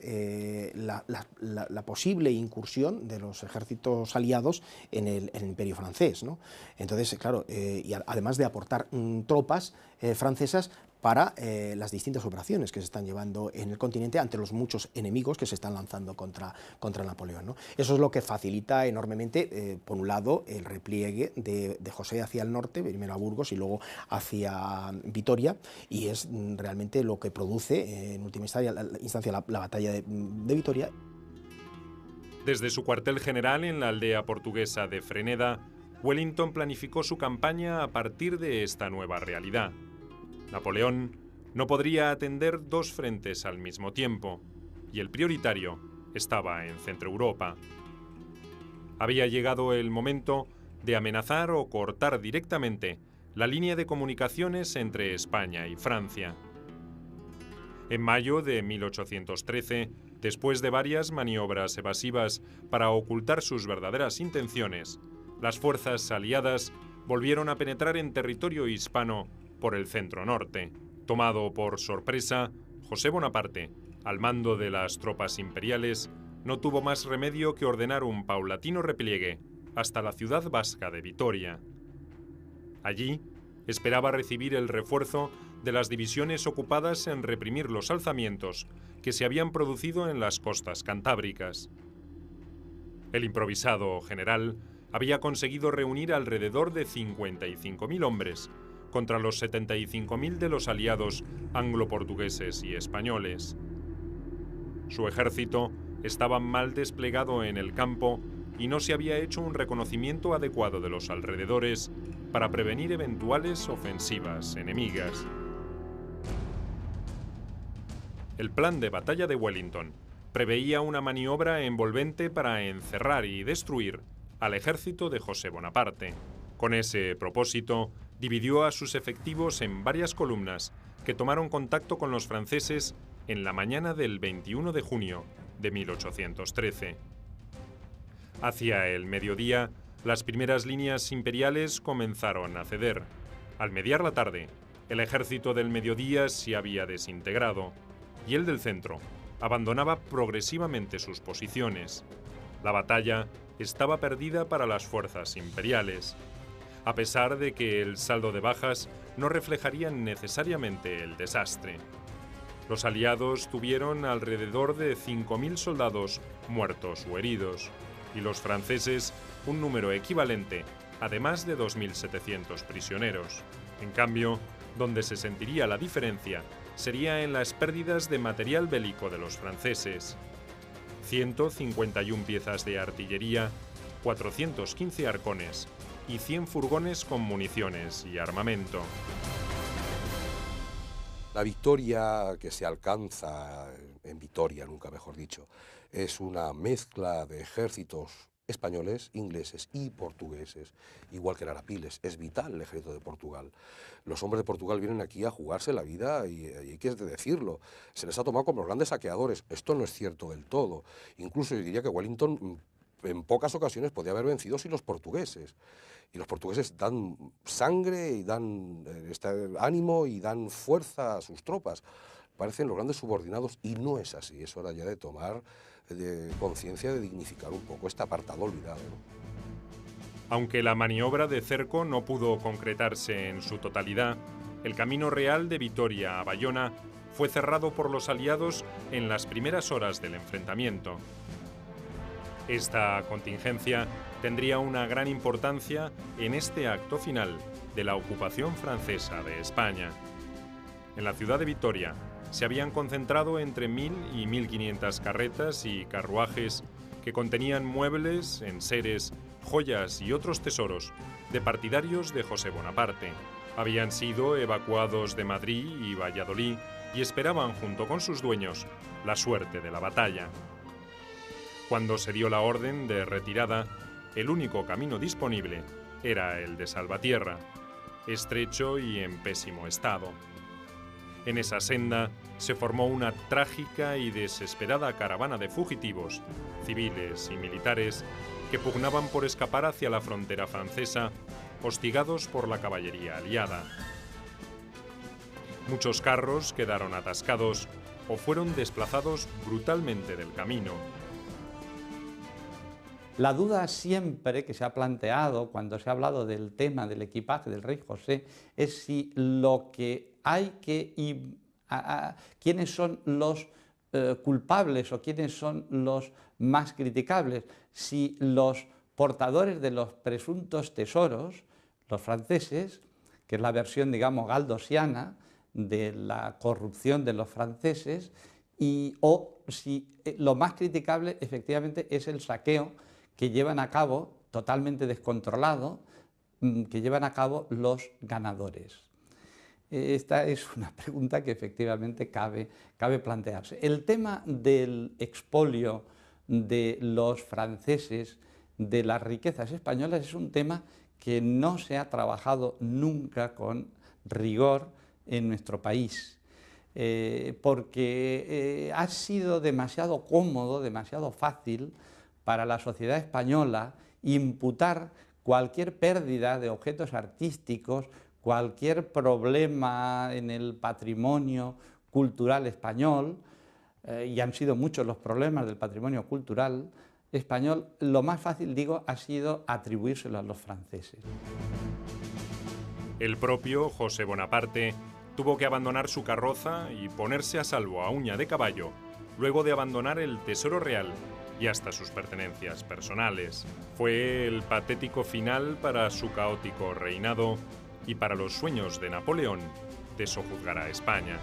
la posible incursión de los ejércitos aliados en el Imperio francés, ¿no? Entonces, claro, y además de aportar tropas francesas para las distintas operaciones que se están llevando en el continente ante los muchos enemigos que se están lanzando contra Napoleón, ¿no? Eso es lo que facilita enormemente, por un lado, el repliegue de José hacia el norte, primero a Burgos y luego hacia Vitoria, y es realmente lo que produce, en última instancia, la batalla de Vitoria. Desde su cuartel general en la aldea portuguesa de Freneda, Wellington planificó su campaña a partir de esta nueva realidad. Napoleón no podría atender dos frentes al mismo tiempo, y el prioritario estaba en Centroeuropa. Había llegado el momento de amenazar o cortar directamente la línea de comunicaciones entre España y Francia. En mayo de 1813, después de varias maniobras evasivas para ocultar sus verdaderas intenciones, las fuerzas aliadas volvieron a penetrar en territorio hispano por el centro norte. Tomado por sorpresa, José Bonaparte, al mando de las tropas imperiales, no tuvo más remedio que ordenar un paulatino repliegue hasta la ciudad vasca de Vitoria. Allí esperaba recibir el refuerzo de las divisiones ocupadas en reprimir los alzamientos que se habían producido en las costas cantábricas. El improvisado general había conseguido reunir alrededor de 55.000 hombres contra los 75.000 de los aliados anglo-portugueses y españoles. Su ejército estaba mal desplegado en el campo y no se había hecho un reconocimiento adecuado de los alrededores para prevenir eventuales ofensivas enemigas. El plan de batalla de Wellington preveía una maniobra envolvente para encerrar y destruir al ejército de José Bonaparte. Con ese propósito, dividió a sus efectivos en varias columnas que tomaron contacto con los franceses en la mañana del 21 de junio de 1813. Hacia el mediodía, las primeras líneas imperiales comenzaron a ceder. Al mediar la tarde, el ejército del mediodía se había desintegrado y el del centro abandonaba progresivamente sus posiciones. La batalla estaba perdida para las fuerzas imperiales, a pesar de que el saldo de bajas no reflejaría necesariamente el desastre. Los aliados tuvieron alrededor de 5.000 soldados muertos o heridos, y los franceses un número equivalente a de más de 2.700 prisioneros. En cambio, donde se sentiría la diferencia sería en las pérdidas de material bélico de los franceses. 151 piezas de artillería, 415 arcones y 100 furgones con municiones y armamento. La victoria que se alcanza en Vitoria, nunca mejor dicho, es una mezcla de ejércitos españoles, ingleses y portugueses, igual que en Arapiles. Es vital el ejército de Portugal. Los hombres de Portugal vienen aquí a jugarse la vida y hay que decirlo. Se les ha tomado como los grandes saqueadores. Esto no es cierto del todo. Incluso yo diría que Wellington en pocas ocasiones podía haber vencido sin los portugueses. Y los portugueses dan sangre y dan ánimo y dan fuerza a sus tropas. Parecen los grandes subordinados y no es así. Es hora ya de tomar conciencia, de dignificar un poco este apartado olvidado, ¿no? Aunque la maniobra de cerco no pudo concretarse en su totalidad, el camino real de Vitoria a Bayona fue cerrado por los aliados en las primeras horas del enfrentamiento. Esta contingencia tendría una gran importancia en este acto final de la ocupación francesa de España. En la ciudad de Vitoria se habían concentrado entre 1.000 y 1.500 carretas y carruajes que contenían muebles, enseres, joyas y otros tesoros de partidarios de José Bonaparte. Habían sido evacuados de Madrid y Valladolid y esperaban, junto con sus dueños, la suerte de la batalla. Cuando se dio la orden de retirada, el único camino disponible era el de Salvatierra, estrecho y en pésimo estado. En esa senda se formó una trágica y desesperada caravana de fugitivos, civiles y militares, que pugnaban por escapar hacia la frontera francesa, hostigados por la caballería aliada. Muchos carros quedaron atascados o fueron desplazados brutalmente del camino. La duda siempre que se ha planteado cuando se ha hablado del tema del equipaje del rey José es si lo que hay que... quiénes son los culpables o quiénes son los más criticables, si los portadores de los presuntos tesoros, los franceses, que es la versión, digamos, galdosiana de la corrupción de los franceses, o si lo más criticable efectivamente es el saqueo que llevan a cabo, totalmente descontrolado, que llevan a cabo los ganadores. Esta es una pregunta que efectivamente cabe plantearse. El tema del expolio de los franceses de las riquezas españolas es un tema que no se ha trabajado nunca con rigor en nuestro país, porque ha sido demasiado cómodo, demasiado fácil para la sociedad española imputar cualquier pérdida de objetos artísticos, cualquier problema en el patrimonio cultural español, y han sido muchos los problemas del patrimonio cultural español, lo más fácil, digo, ha sido atribuírselo a los franceses. El propio José Bonaparte tuvo que abandonar su carroza y ponerse a salvo a uña de caballo, luego de abandonar el tesoro real y hasta sus pertenencias personales. Fue el patético final para su caótico reinado y para los sueños de Napoleón de sojuzgar a España.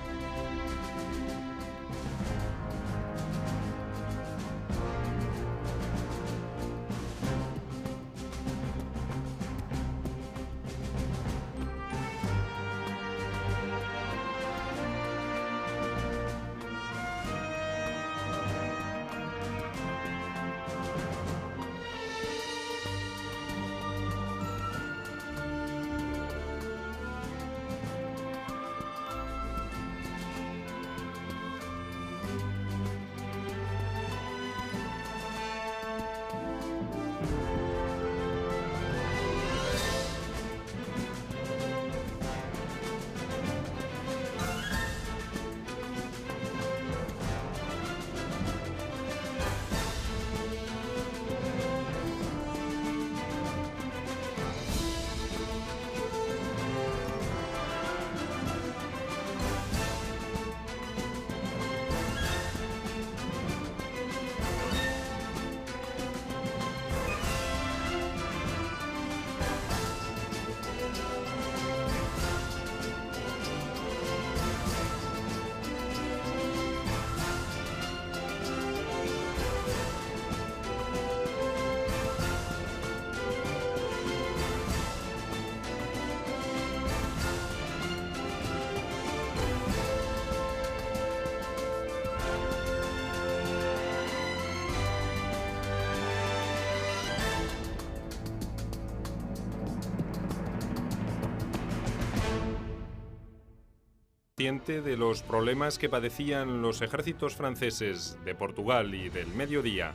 Consciente de los problemas que padecían los ejércitos franceses de Portugal y del Mediodía,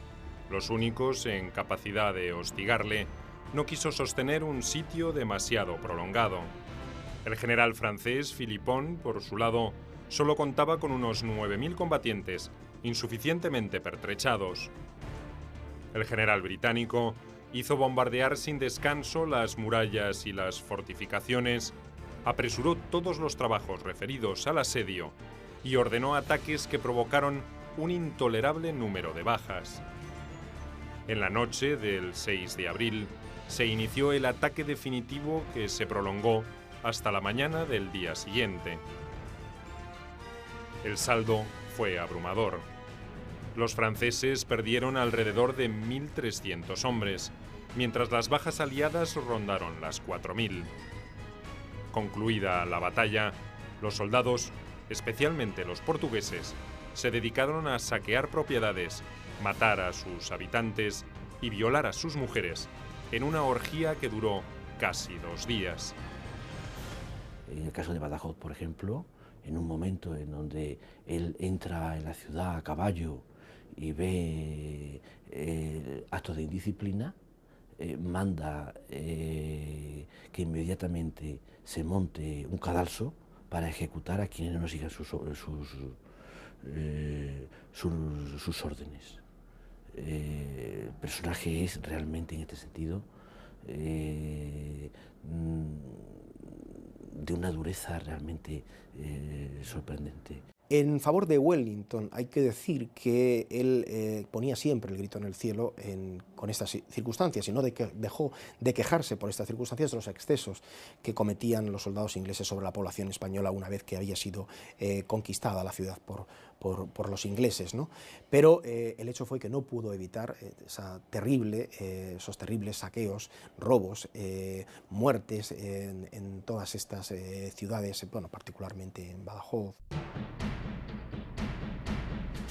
los únicos en capacidad de hostigarle, no quiso sostener un sitio demasiado prolongado. El general francés Philippon, por su lado, solo contaba con unos 9.000 combatientes, insuficientemente pertrechados. El general británico hizo bombardear sin descanso las murallas y las fortificaciones, apresuró todos los trabajos referidos al asedio y ordenó ataques que provocaron un intolerable número de bajas. En la noche del 6 de abril se inició el ataque definitivo que se prolongó hasta la mañana del día siguiente. El saldo fue abrumador. Los franceses perdieron alrededor de 1.300 hombres, mientras las bajas aliadas rondaron las 4.000. Concluida la batalla, los soldados, especialmente los portugueses, se dedicaron a saquear propiedades, matar a sus habitantes y violar a sus mujeres en una orgía que duró casi 2 días. En el caso de Badajoz, por ejemplo, en un momento en donde él entra en la ciudad a caballo y ve actos de indisciplina, manda que inmediatamente se monte un cadalso para ejecutar a quienes no sigan sus órdenes. El personaje es realmente, en este sentido, de una dureza realmente sorprendente. En favor de Wellington hay que decir que él ponía siempre el grito en el cielo con estas circunstancias y no dejó de quejarse por estas circunstancias de los excesos que cometían los soldados ingleses sobre la población española una vez que había sido conquistada la ciudad por los ingleses, ¿no? Pero el hecho fue que no pudo evitar esos terribles saqueos, robos, muertes en todas estas ciudades, bueno, particularmente en Badajoz.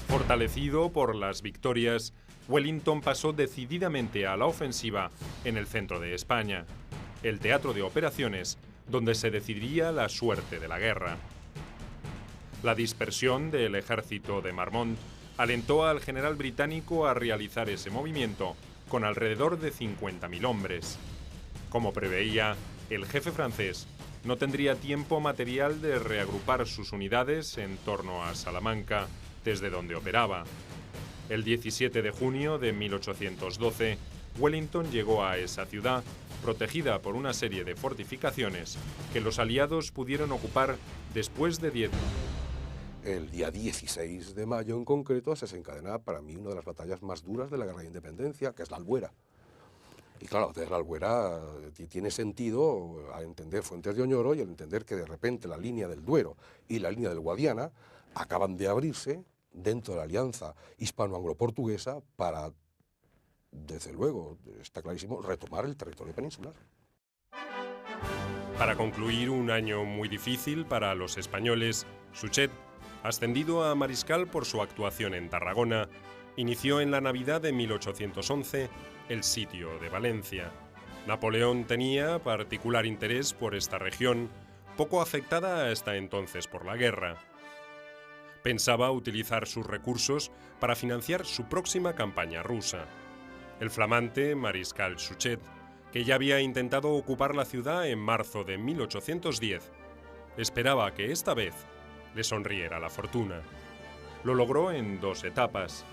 Fortalecido por las victorias, Wellington pasó decididamente a la ofensiva en el centro de España, el teatro de operaciones donde se decidiría la suerte de la guerra. La dispersión del ejército de Marmont alentó al general británico a realizar ese movimiento con alrededor de 50.000 hombres. Como preveía, el jefe francés no tendría tiempo material de reagrupar sus unidades en torno a Salamanca, desde donde operaba. El 17 de junio de 1812, Wellington llegó a esa ciudad, protegida por una serie de fortificaciones que los aliados pudieron ocupar después de 10 años. El día 16 de mayo en concreto se desencadena para mí una de las batallas más duras de la guerra de independencia, que es la Albuera. Y claro, la Albuera tiene sentido a entender Fuentes de Oñoro y al entender que de repente la línea del Duero y la línea del Guadiana acaban de abrirse dentro de la alianza hispano-anglo-portuguesa para, desde luego, está clarísimo, retomar el territorio peninsular. Para concluir un año muy difícil para los españoles, Suchet, ascendido a mariscal por su actuación en Tarragona, inició en la Navidad de 1811 el sitio de Valencia. Napoleón tenía particular interés por esta región, poco afectada hasta entonces por la guerra. Pensaba utilizar sus recursos para financiar su próxima campaña rusa. El flamante mariscal Suchet, que ya había intentado ocupar la ciudad en marzo de 1810, esperaba que esta vez le sonriera la fortuna. Lo logró en 2 etapas.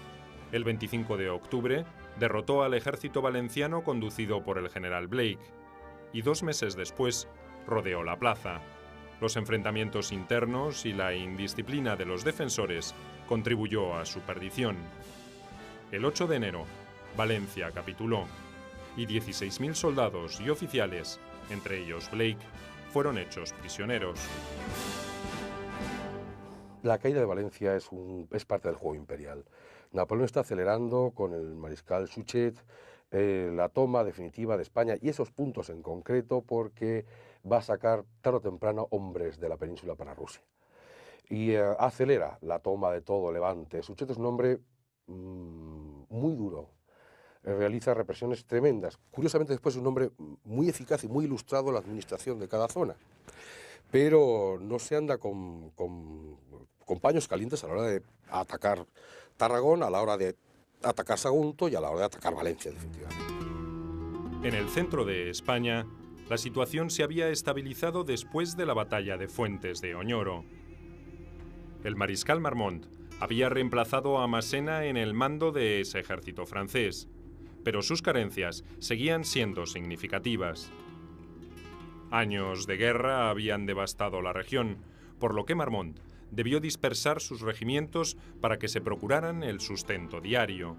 El 25 de octubre derrotó al ejército valenciano conducido por el general Blake y 2 meses después rodeó la plaza. Los enfrentamientos internos y la indisciplina de los defensores contribuyó a su perdición. El 8 de enero, Valencia capituló y 16.000 soldados y oficiales, entre ellos Blake, fueron hechos prisioneros. La caída de Valencia es parte del juego imperial. Napoleón está acelerando con el mariscal Suchet la toma definitiva de España y esos puntos en concreto porque va a sacar tarde o temprano hombres de la península para Rusia. Y acelera la toma de todo Levante. Suchet es un hombre muy duro, realiza represiones tremendas. Curiosamente después es un hombre muy eficaz y muy ilustrado en la administración de cada zona. Pero no se anda con paños calientes a la hora de atacar Tarragón, a la hora de atacar Sagunto y a la hora de atacar Valencia, definitivamente. En el centro de España, la situación se había estabilizado después de la batalla de Fuentes de Oñoro. El mariscal Marmont había reemplazado a Massena en el mando de ese ejército francés, pero sus carencias seguían siendo significativas. Años de guerra habían devastado la región, por lo que Marmont debió dispersar sus regimientos para que se procuraran el sustento diario.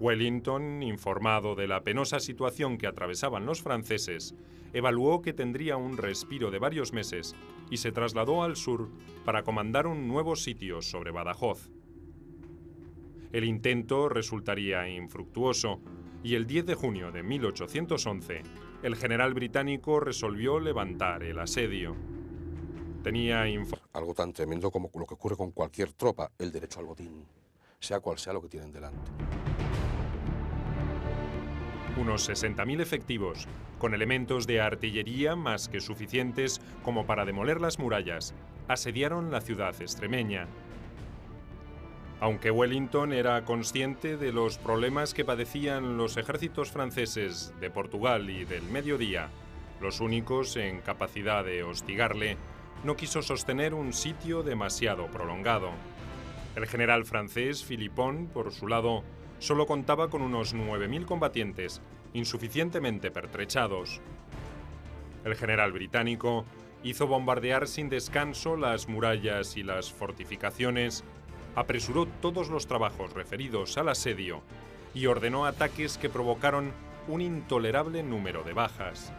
Wellington, informado de la penosa situación que atravesaban los franceses, evaluó que tendría un respiro de varios meses y se trasladó al sur para comandar un nuevo sitio sobre Badajoz. El intento resultaría infructuoso y el 10 de junio de 1811 el general británico resolvió levantar el asedio. Tenía algo tan tremendo como lo que ocurre con cualquier tropa, el derecho al botín, sea cual sea lo que tienen delante. Unos 60.000 efectivos, con elementos de artillería más que suficientes como para demoler las murallas, asediaron la ciudad extremeña. Aunque Wellington era consciente de los problemas que padecían los ejércitos franceses de Portugal y del Mediodía, los únicos en capacidad de hostigarle, no quiso sostener un sitio demasiado prolongado. El general francés Philippon, por su lado, solo contaba con unos 9.000 combatientes, insuficientemente pertrechados. El general británico hizo bombardear sin descanso las murallas y las fortificaciones, apresuró todos los trabajos referidos al asedio y ordenó ataques que provocaron un intolerable número de bajas.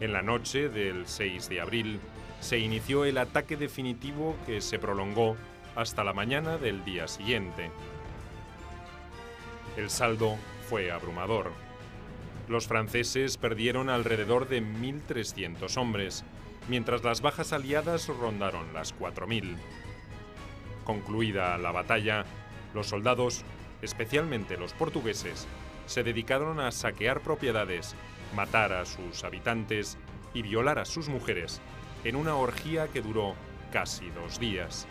En la noche del 6 de abril se inició el ataque definitivo que se prolongó hasta la mañana del día siguiente. El saldo fue abrumador. Los franceses perdieron alrededor de 1.300 hombres, mientras las bajas aliadas rondaron las 4.000. Concluida la batalla, los soldados, especialmente los portugueses, se dedicaron a saquear propiedades, matar a sus habitantes y violar a sus mujeres, en una orgía que duró casi 2 días.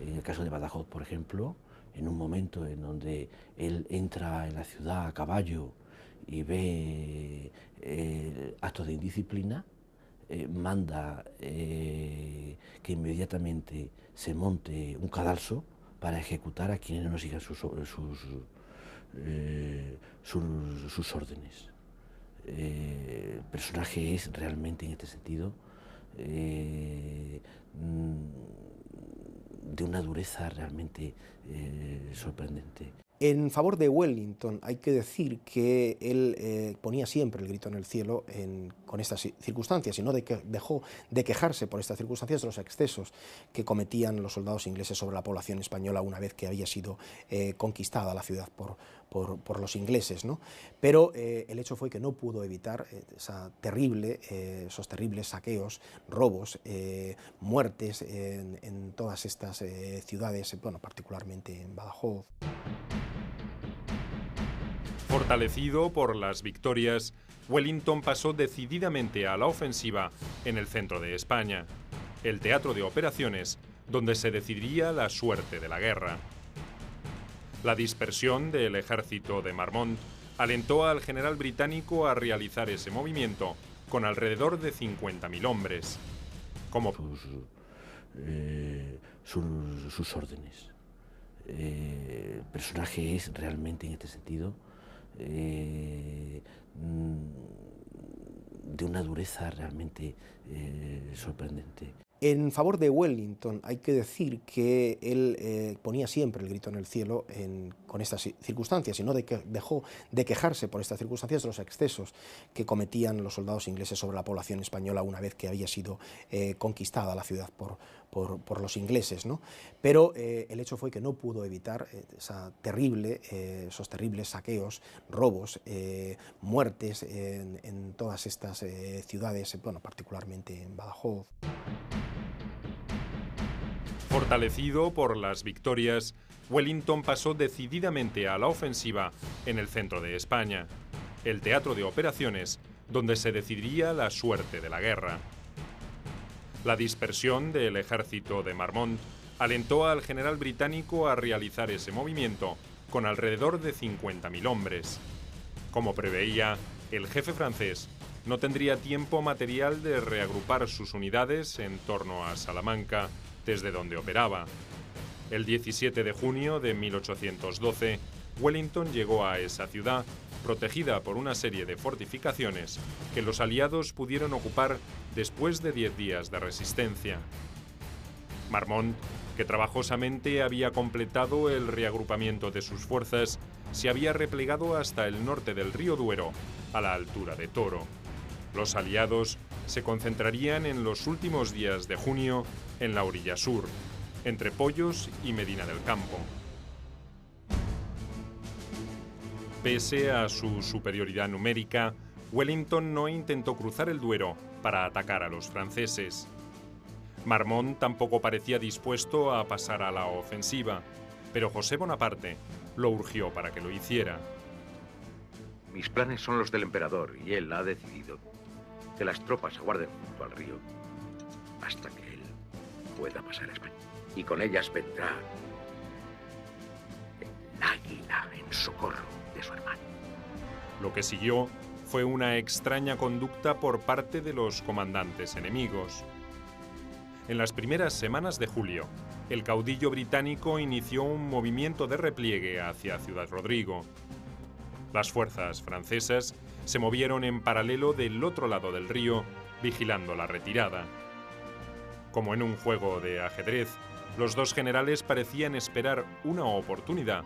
En el caso de Badajoz, por ejemplo, en un momento en donde él entra en la ciudad a caballo y ve actos de indisciplina, manda que inmediatamente se monte un cadalso para ejecutar a quienes no sigan sus órdenes. El personaje es realmente, en este sentido, de una dureza realmente sorprendente. En favor de Wellington hay que decir que él ponía siempre el grito en el cielo con estas circunstancias y no dejó de quejarse por estas circunstancias de los excesos que cometían los soldados ingleses sobre la población española una vez que había sido conquistada la ciudad por los ingleses, ¿no? Pero el hecho fue que no pudo evitar esos terribles saqueos, robos, muertes en todas estas ciudades, bueno, particularmente en Badajoz. Fortalecido por las victorias, Wellington pasó decididamente a la ofensiva en el centro de España, el teatro de operaciones donde se decidiría la suerte de la guerra. La dispersión del ejército de Marmont alentó al general británico a realizar ese movimiento con alrededor de 50.000 hombres. Como sus órdenes. El personaje es realmente, en este sentido, de una dureza realmente sorprendente. En favor de Wellington hay que decir que él ponía siempre el grito en el cielo con estas circunstancias y no dejó de quejarse por estas circunstancias de los excesos que cometían los soldados ingleses sobre la población española una vez que había sido conquistada la ciudad por los ingleses, ¿no? Pero el hecho fue que no pudo evitar esos terribles saqueos, robos, muertes en todas estas ciudades, bueno, particularmente en Badajoz. Fortalecido por las victorias, Wellington pasó decididamente a la ofensiva en el centro de España, el teatro de operaciones donde se decidiría la suerte de la guerra. La dispersión del ejército de Marmont alentó al general británico a realizar ese movimiento con alrededor de 50.000 hombres. Como preveía, el jefe francés no tendría tiempo material de reagrupar sus unidades en torno a Salamanca, desde donde operaba. El 17 de junio de 1812, Wellington llegó a esa ciudad, protegida por una serie de fortificaciones que los aliados pudieron ocupar después de 10 días de resistencia. Marmont, que trabajosamente había completado el reagrupamiento de sus fuerzas, se había replegado hasta el norte del río Duero, a la altura de Toro. Los aliados se concentrarían en los últimos días de junio en la orilla sur, entre Pollos y Medina del Campo. Pese a su superioridad numérica, Wellington no intentó cruzar el Duero para atacar a los franceses. Marmont tampoco parecía dispuesto a pasar a la ofensiva, pero José Bonaparte lo urgió para que lo hiciera. Mis planes son los del emperador y él ha decidido que las tropas aguarden junto al río hasta que él pueda pasar a España. Y con ellas vendrá el águila en socorro de su hermano. Lo que siguió fue una extraña conducta por parte de los comandantes enemigos. En las primeras semanas de julio, el caudillo británico inició un movimiento de repliegue hacia Ciudad Rodrigo. Las fuerzas francesas se movieron en paralelo del otro lado del río, vigilando la retirada. Como en un juego de ajedrez, los dos generales parecían esperar una oportunidad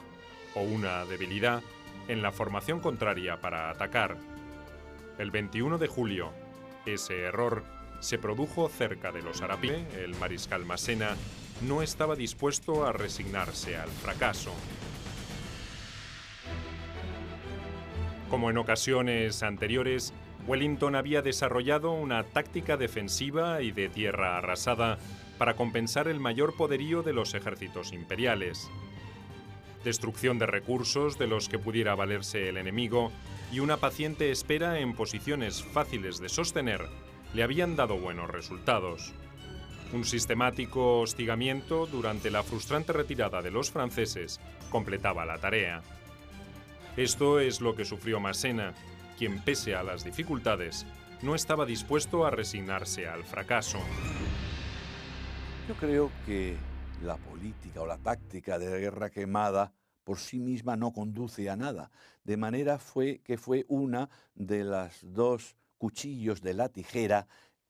o una debilidad en la formación contraria para atacar. El 21 de julio, ese error se produjo cerca de los Arapíes. El mariscal Massena no estaba dispuesto a resignarse al fracaso. Como en ocasiones anteriores, Wellington había desarrollado una táctica defensiva y de tierra arrasada para compensar el mayor poderío de los ejércitos imperiales. Destrucción de recursos de los que pudiera valerse el enemigo y una paciente espera en posiciones fáciles de sostener le habían dado buenos resultados. Un sistemático hostigamiento durante la frustrante retirada de los franceses completaba la tarea. Esto es lo que sufrió Massena, quien, pese a las dificultades, no estaba dispuesto a resignarse al fracaso. Yo creo que la política o la táctica de la guerra quemada por sí misma no conduce a nada, de manera que fue una de las dos cuchillos de la tijera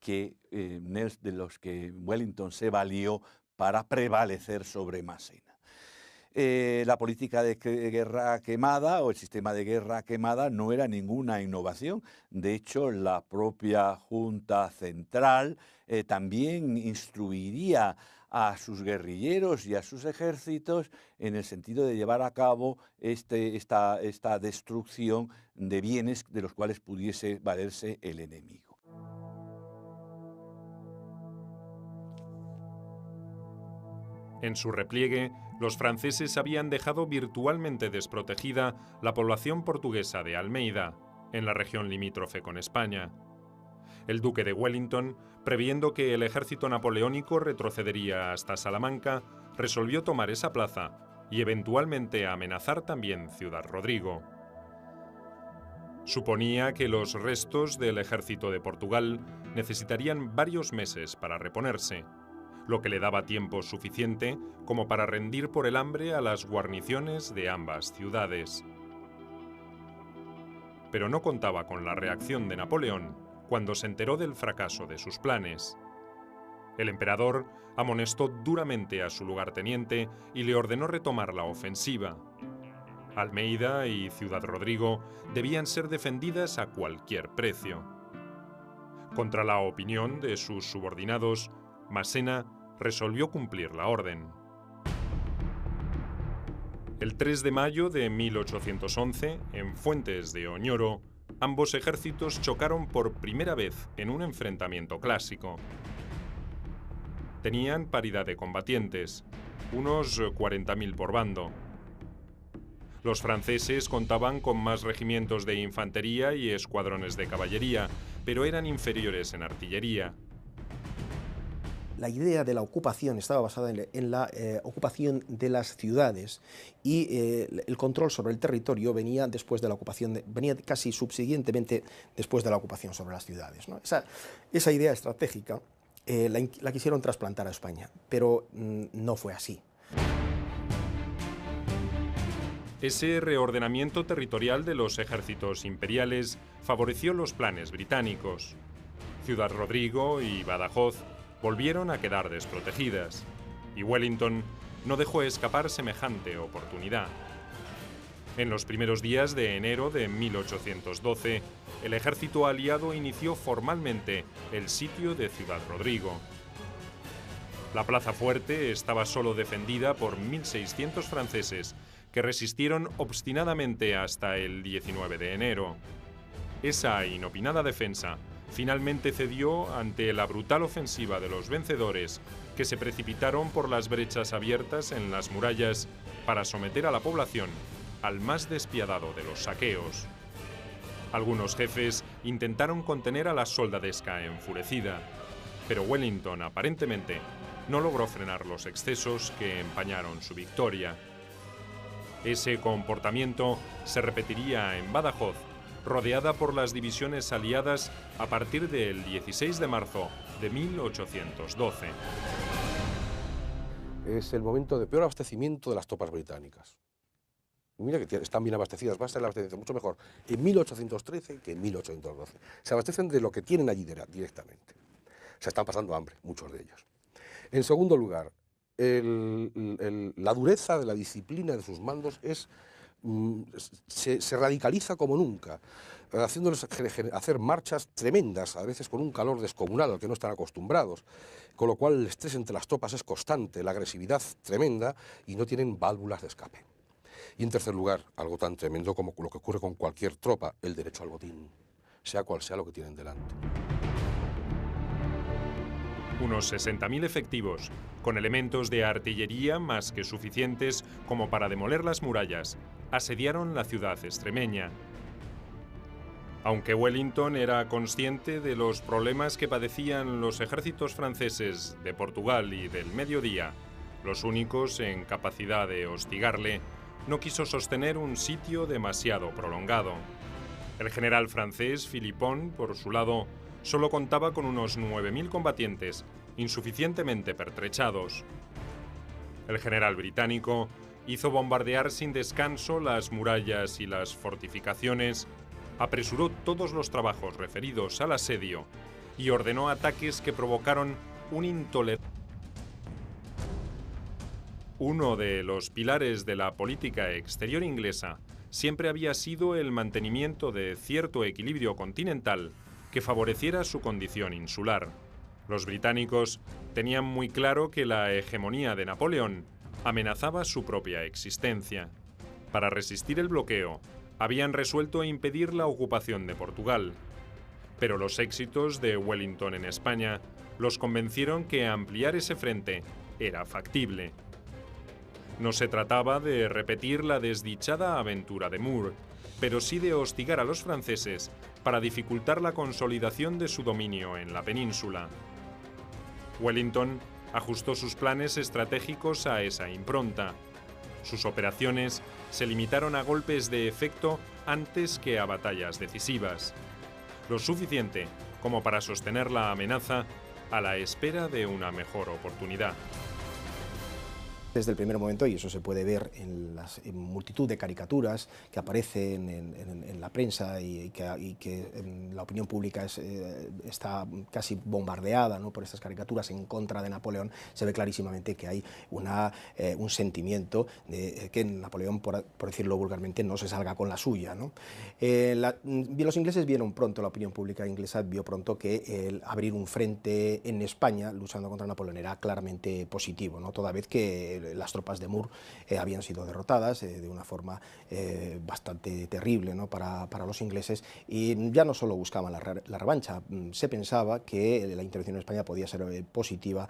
de los que Wellington se valió para prevalecer sobre Massena. La política de guerra quemada o el sistema de guerra quemada no era ninguna innovación. De hecho, la propia Junta Central también instruiría a sus guerrilleros y a sus ejércitos en el sentido de llevar a cabo esta destrucción de bienes de los cuales pudiese valerse el enemigo. En su repliegue, los franceses habían dejado virtualmente desprotegida la población portuguesa de Almeida, en la región limítrofe con España. El duque de Wellington, previendo que el ejército napoleónico retrocedería hasta Salamanca, resolvió tomar esa plaza y eventualmente amenazar también Ciudad Rodrigo. Suponía que los restos del ejército de Portugal necesitarían varios meses para reponerse, lo que le daba tiempo suficiente como para rendir por el hambre a las guarniciones de ambas ciudades. Pero no contaba con la reacción de Napoleón cuando se enteró del fracaso de sus planes. El emperador amonestó duramente a su lugarteniente y le ordenó retomar la ofensiva. Almeida y Ciudad Rodrigo debían ser defendidas a cualquier precio. Contra la opinión de sus subordinados, Massena resolvió cumplir la orden. El 3 de mayo de 1811, en Fuentes de Oñoro, ambos ejércitos chocaron por primera vez en un enfrentamiento clásico. Tenían paridad de combatientes, unos 40.000 por bando. Los franceses contaban con más regimientos de infantería y escuadrones de caballería, pero eran inferiores en artillería. La idea de la ocupación estaba basada en la ocupación de las ciudades y el control sobre el territorio venía después de la ocupación, venía casi subsiguientemente después de la ocupación sobre las ciudades, ¿no? Esa idea estratégica la quisieron trasplantar a España, pero no fue así. Ese reordenamiento territorial de los ejércitos imperiales favoreció los planes británicos. Ciudad Rodrigo y Badajoz volvieron a quedar desprotegidas, y Wellington no dejó escapar semejante oportunidad. En los primeros días de enero de 1812, el ejército aliado inició formalmente el sitio de Ciudad Rodrigo. La plaza fuerte estaba solo defendida por 1.600 franceses, que resistieron obstinadamente hasta el 19 de enero. Esa inopinada defensa finalmente cedió ante la brutal ofensiva de los vencedores, que se precipitaron por las brechas abiertas en las murallas para someter a la población al más despiadado de los saqueos. Algunos jefes intentaron contener a la soldadesca enfurecida, pero Wellington aparentemente no logró frenar los excesos que empañaron su victoria. Ese comportamiento se repetiría en Badajoz, rodeada por las divisiones aliadas a partir del 16 de marzo de 1812. Es el momento de peor abastecimiento de las tropas británicas. Mira que están bien abastecidas, va a estar abastecidas mucho mejor en 1813 que en 1812. Se abastecen de lo que tienen allí directamente. Se están pasando hambre, muchos de ellos. En segundo lugar, la dureza de la disciplina de sus mandos se radicaliza como nunca, haciéndoles hacer marchas tremendas, a veces con un calor descomunal al que no están acostumbrados, con lo cual el estrés entre las tropas es constante, la agresividad tremenda y no tienen válvulas de escape. Y en tercer lugar, algo tan tremendo como lo que ocurre con cualquier tropa, el derecho al botín, sea cual sea lo que tienen delante. Unos 60.000 efectivos, con elementos de artillería más que suficientes como para demoler las murallas, asediaron la ciudad extremeña. Aunque Wellington era consciente de los problemas que padecían los ejércitos franceses de Portugal y del Mediodía, los únicos en capacidad de hostigarle, no quiso sostener un sitio demasiado prolongado. El general francés Philippon, por su lado, solo contaba con unos 9.000 combatientes, insuficientemente pertrechados. El general británico hizo bombardear sin descanso las murallas y las fortificaciones, apresuró todos los trabajos referidos al asedio y ordenó ataques que provocaron un intolerable. Uno de los pilares de la política exterior inglesa siempre había sido el mantenimiento de cierto equilibrio continental que favoreciera su condición insular. Los británicos tenían muy claro que la hegemonía de Napoleón amenazaba su propia existencia. Para resistir el bloqueo, habían resuelto impedir la ocupación de Portugal. Pero los éxitos de Wellington en España los convencieron que ampliar ese frente era factible. No se trataba de repetir la desdichada aventura de Moore, pero sí de hostigar a los franceses para dificultar la consolidación de su dominio en la península. Wellington ajustó sus planes estratégicos a esa impronta. Sus operaciones se limitaron a golpes de efecto antes que a batallas decisivas, lo suficiente como para sostener la amenaza a la espera de una mejor oportunidad. Desde el primer momento, y eso se puede ver en multitud de caricaturas que aparecen en la prensa y que en la opinión pública está casi bombardeada, ¿no?, por estas caricaturas en contra de Napoleón, se ve clarísimamente que hay un sentimiento de que Napoleón, por decirlo vulgarmente, no se salga con la suya, ¿no? Los ingleses vieron pronto, la opinión pública inglesa vio pronto que el abrir un frente en España luchando contra Napoleón era claramente positivo, ¿no?, toda vez que las tropas de Moore habían sido derrotadas de una forma bastante terrible, ¿no?, para los ingleses, y ya no solo buscaban la revancha, se pensaba que la intervención en España podía ser positiva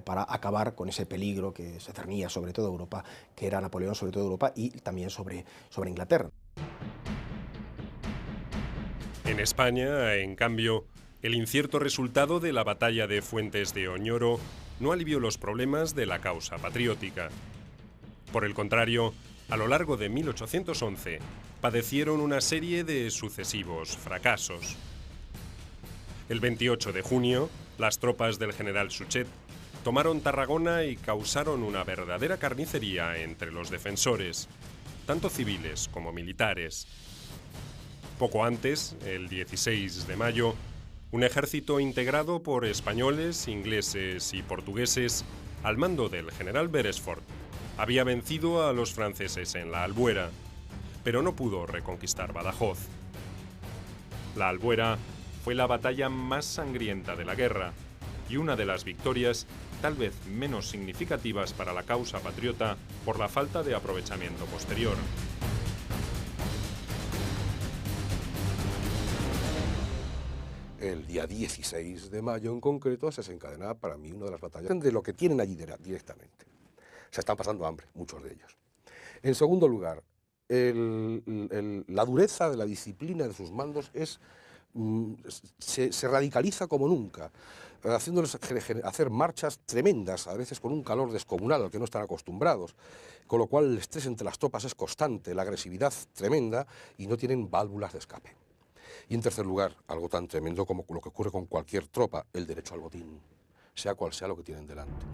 para acabar con ese peligro que se cernía sobre toda Europa, que era Napoleón sobre toda Europa y también sobre Inglaterra. En España, en cambio, el incierto resultado de la batalla de Fuentes de Oñoro no alivió los problemas de la causa patriótica. Por el contrario, a lo largo de 1811, padecieron una serie de sucesivos fracasos. El 28 de junio, las tropas del general Suchet tomaron Tarragona y causaron una verdadera carnicería entre los defensores, tanto civiles como militares. Poco antes, el 16 de mayo, un ejército integrado por españoles, ingleses y portugueses, al mando del general Beresford, había vencido a los franceses en la Albuera, pero no pudo reconquistar Badajoz. La Albuera fue la batalla más sangrienta de la guerra y una de las victorias tal vez menos significativas para la causa patriota por la falta de aprovechamiento posterior. El día 16 de mayo en concreto se desencadena para mí una de las batallas de lo que tienen allí directamente. Se están pasando hambre, muchos de ellos. En segundo lugar, la dureza de la disciplina de sus mandos se radicaliza como nunca, haciéndoles hacer marchas tremendas, a veces con un calor descomunal al que no están acostumbrados, con lo cual el estrés entre las tropas es constante, la agresividad tremenda y no tienen válvulas de escape. Y en tercer lugar, algo tan tremendo como lo que ocurre con cualquier tropa, el derecho al botín, sea cual sea lo que tienen delante.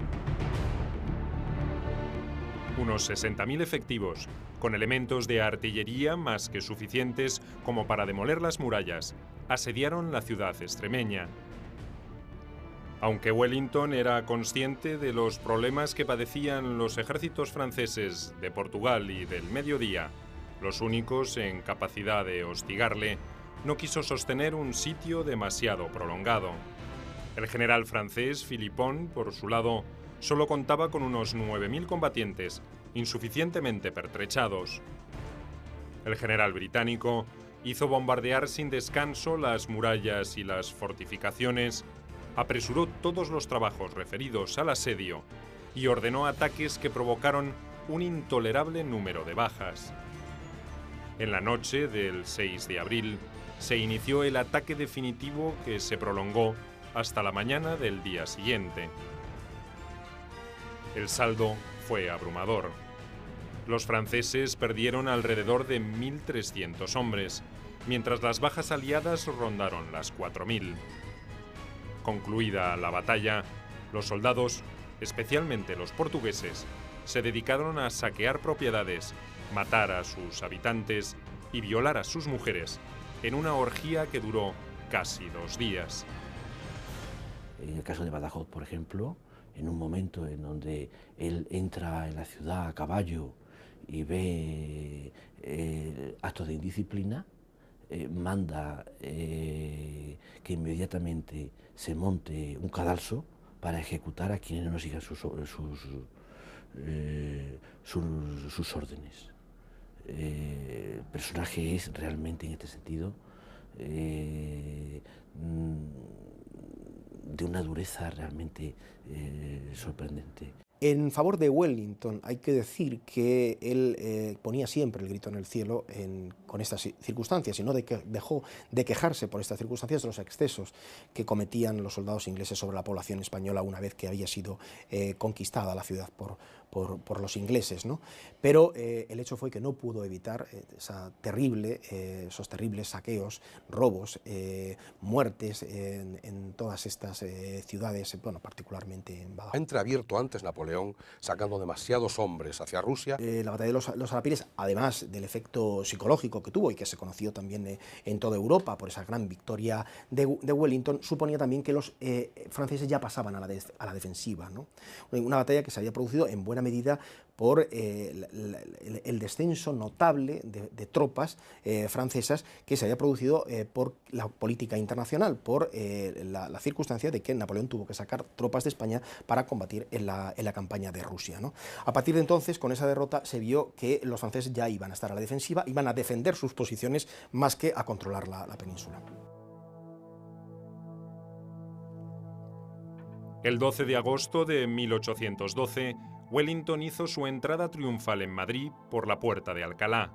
Unos 60.000 efectivos, con elementos de artillería más que suficientes como para demoler las murallas, asediaron la ciudad extremeña. Aunque Wellington era consciente de los problemas que padecían los ejércitos franceses de Portugal y del Mediodía, los únicos en capacidad de hostigarle, no quiso sostener un sitio demasiado prolongado. El general francés Philippon, por su lado, solo contaba con unos 9.000 combatientes, insuficientemente pertrechados. El general británico hizo bombardear sin descanso las murallas y las fortificaciones, apresuró todos los trabajos referidos al asedio y ordenó ataques que provocaron un intolerable número de bajas. En la noche del 6 de abril se inició el ataque definitivo que se prolongó hasta la mañana del día siguiente. El saldo fue abrumador. Los franceses perdieron alrededor de 1.300 hombres, mientras las bajas aliadas rondaron las 4.000. Concluida la batalla, los soldados, especialmente los portugueses, se dedicaron a saquear propiedades, matar a sus habitantes y violar a sus mujeres, en una orgía que duró casi 2 días. En el caso de Badajoz, por ejemplo, en un momento en donde él entra en la ciudad a caballo y ve actos de indisciplina, manda que inmediatamente se monte un cadalso para ejecutar a quienes no sigan sus órdenes. El personaje es realmente, en este sentido, de una dureza realmente sorprendente. En favor de Wellington hay que decir que él ponía siempre el grito en el cielo con estas circunstancias y no dejó de quejarse por estas circunstancias de los excesos que cometían los soldados ingleses sobre la población española una vez que había sido conquistada la ciudad por los ingleses, ¿no? Pero el hecho fue que no pudo evitar esos terribles saqueos, robos, muertes en todas estas ciudades, bueno, particularmente en Badajoz. Ha entreabierto antes Napoleón sacando demasiados hombres hacia Rusia. La batalla de los Arapiles, además del efecto psicológico que tuvo y que se conoció también en toda Europa por esa gran victoria de Wellington, suponía también que los franceses ya pasaban a la defensiva, ¿no? Una batalla que se había producido en buena medida por el descenso notable de tropas francesas que se había producido por la política internacional, por la circunstancia de que Napoleón tuvo que sacar tropas de España para combatir en la campaña de Rusia, ¿no? A partir de entonces, con esa derrota, se vio que los franceses ya iban a estar a la defensiva, iban a defender sus posiciones más que a controlar la península. El 12 de agosto de 1812, Wellington hizo su entrada triunfal en Madrid por la Puerta de Alcalá.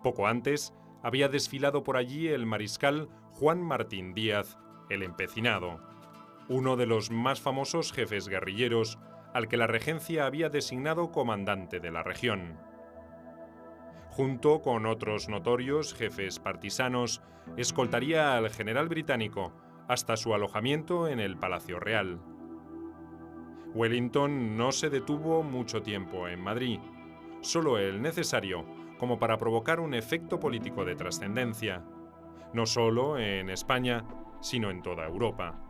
Poco antes, había desfilado por allí el mariscal Juan Martín Díaz, el Empecinado, uno de los más famosos jefes guerrilleros al que la regencia había designado comandante de la región. Junto con otros notorios jefes partisanos, escoltaría al general británico hasta su alojamiento en el Palacio Real. Wellington no se detuvo mucho tiempo en Madrid, solo el necesario como para provocar un efecto político de trascendencia, no solo en España, sino en toda Europa.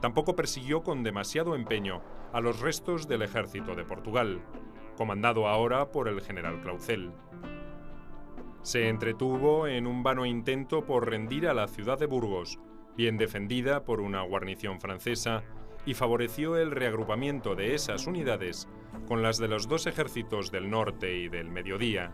Tampoco persiguió con demasiado empeño a los restos del ejército de Portugal, comandado ahora por el general Clausel. Se entretuvo en un vano intento por rendir a la ciudad de Burgos, bien defendida por una guarnición francesa, y favoreció el reagrupamiento de esas unidades con las de los 2 ejércitos del norte y del mediodía.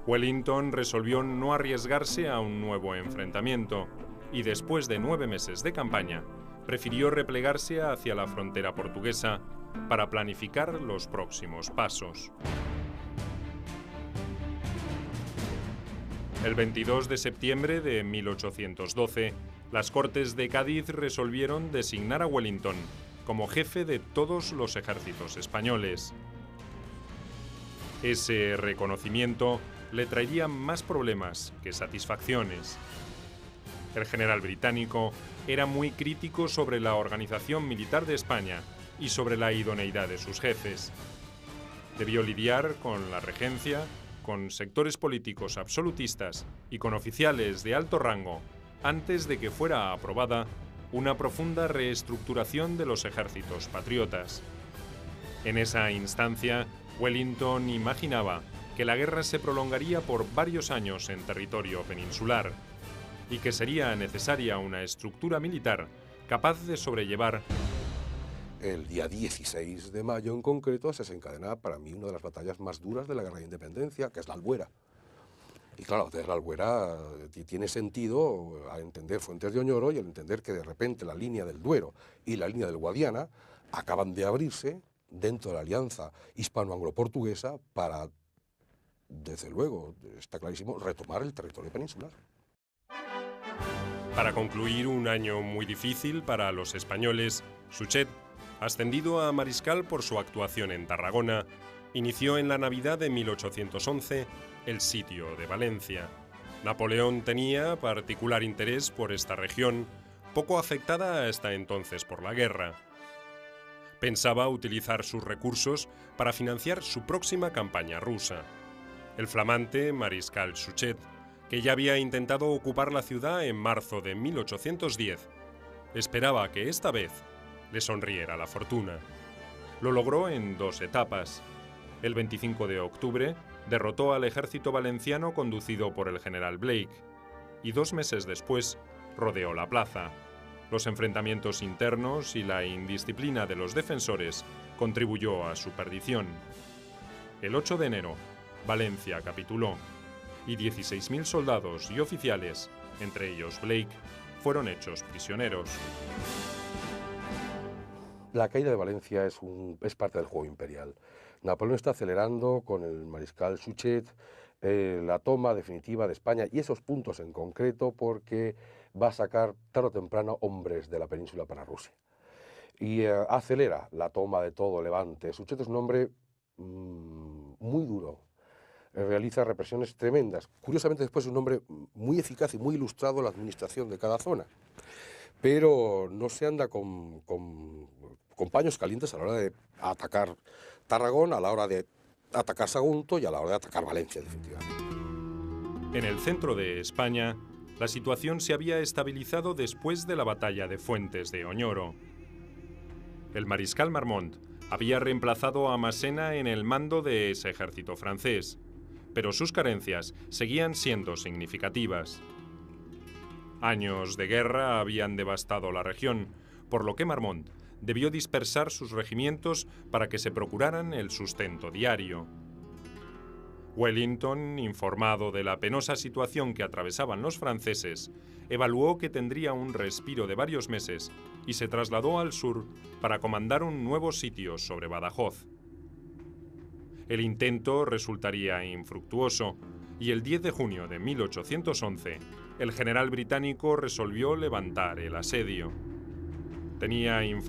Wellington resolvió no arriesgarse a un nuevo enfrentamiento y después de 9 meses de campaña, prefirió replegarse hacia la frontera portuguesa para planificar los próximos pasos. El 22 de septiembre de 1812, las Cortes de Cádiz resolvieron designar a Wellington como jefe de todos los ejércitos españoles. Ese reconocimiento le traería más problemas que satisfacciones. El general británico era muy crítico sobre la organización militar de España y sobre la idoneidad de sus jefes. Debió lidiar con la regencia, con sectores políticos absolutistas y con oficiales de alto rango antes de que fuera aprobada una profunda reestructuración de los ejércitos patriotas. En esa instancia, Wellington imaginaba que la guerra se prolongaría por varios años en territorio peninsular y que sería necesaria una estructura militar capaz de sobrellevar. El día 16 de mayo en concreto se desencadena para mí una de las batallas más duras de la Guerra de Independencia, que es la Albuera. Y claro, entonces la Albuera tiene sentido al entender Fuentes de Oñoro y al entender que de repente la línea del Duero y la línea del Guadiana acaban de abrirse dentro de la alianza hispano-anglo-portuguesa para, desde luego, está clarísimo, retomar el territorio peninsular. Para concluir un año muy difícil para los españoles, Suchet, ascendido a mariscal por su actuación en Tarragona, inició en la Navidad de 1811 el sitio de Valencia. Napoleón tenía particular interés por esta región, poco afectada hasta entonces por la guerra. Pensaba utilizar sus recursos para financiar su próxima campaña rusa. El flamante mariscal Suchet, que ya había intentado ocupar la ciudad en marzo de 1810, esperaba que esta vez le sonriera la fortuna. Lo logró en 2 etapas. El 25 de octubre derrotó al ejército valenciano conducido por el general Blake y 2 meses después rodeó la plaza. Los enfrentamientos internos y la indisciplina de los defensores contribuyó a su perdición. El 8 de enero, Valencia capituló y 16.000 soldados y oficiales, entre ellos Blake, fueron hechos prisioneros. La caída de Valencia es parte del juego imperial. Napoleón está acelerando con el mariscal Suchet la toma definitiva de España y esos puntos en concreto porque va a sacar tarde o temprano hombres de la península para Rusia. Y acelera la toma de todo Levante. Suchet es un hombre muy duro, realiza represiones tremendas. Curiosamente después es un hombre muy eficaz y muy ilustrado en la administración de cada zona. Pero no se anda con paños calientes a la hora de atacar Tarragona, a la hora de atacar Sagunto y a la hora de atacar Valencia, definitivamente. En el centro de España, la situación se había estabilizado después de la batalla de Fuentes de Oñoro. El mariscal Marmont había reemplazado a Massena en el mando de ese ejército francés, pero sus carencias seguían siendo significativas. Años de guerra habían devastado la región, por lo que Marmont debió dispersar sus regimientos para que se procuraran el sustento diario. Wellington, informado de la penosa situación que atravesaban los franceses, evaluó que tendría un respiro de varios meses y se trasladó al sur para comandar un nuevo sitio sobre Badajoz. El intento resultaría infructuoso y el 10 de junio de 1811 el general británico resolvió levantar el asedio. Tenía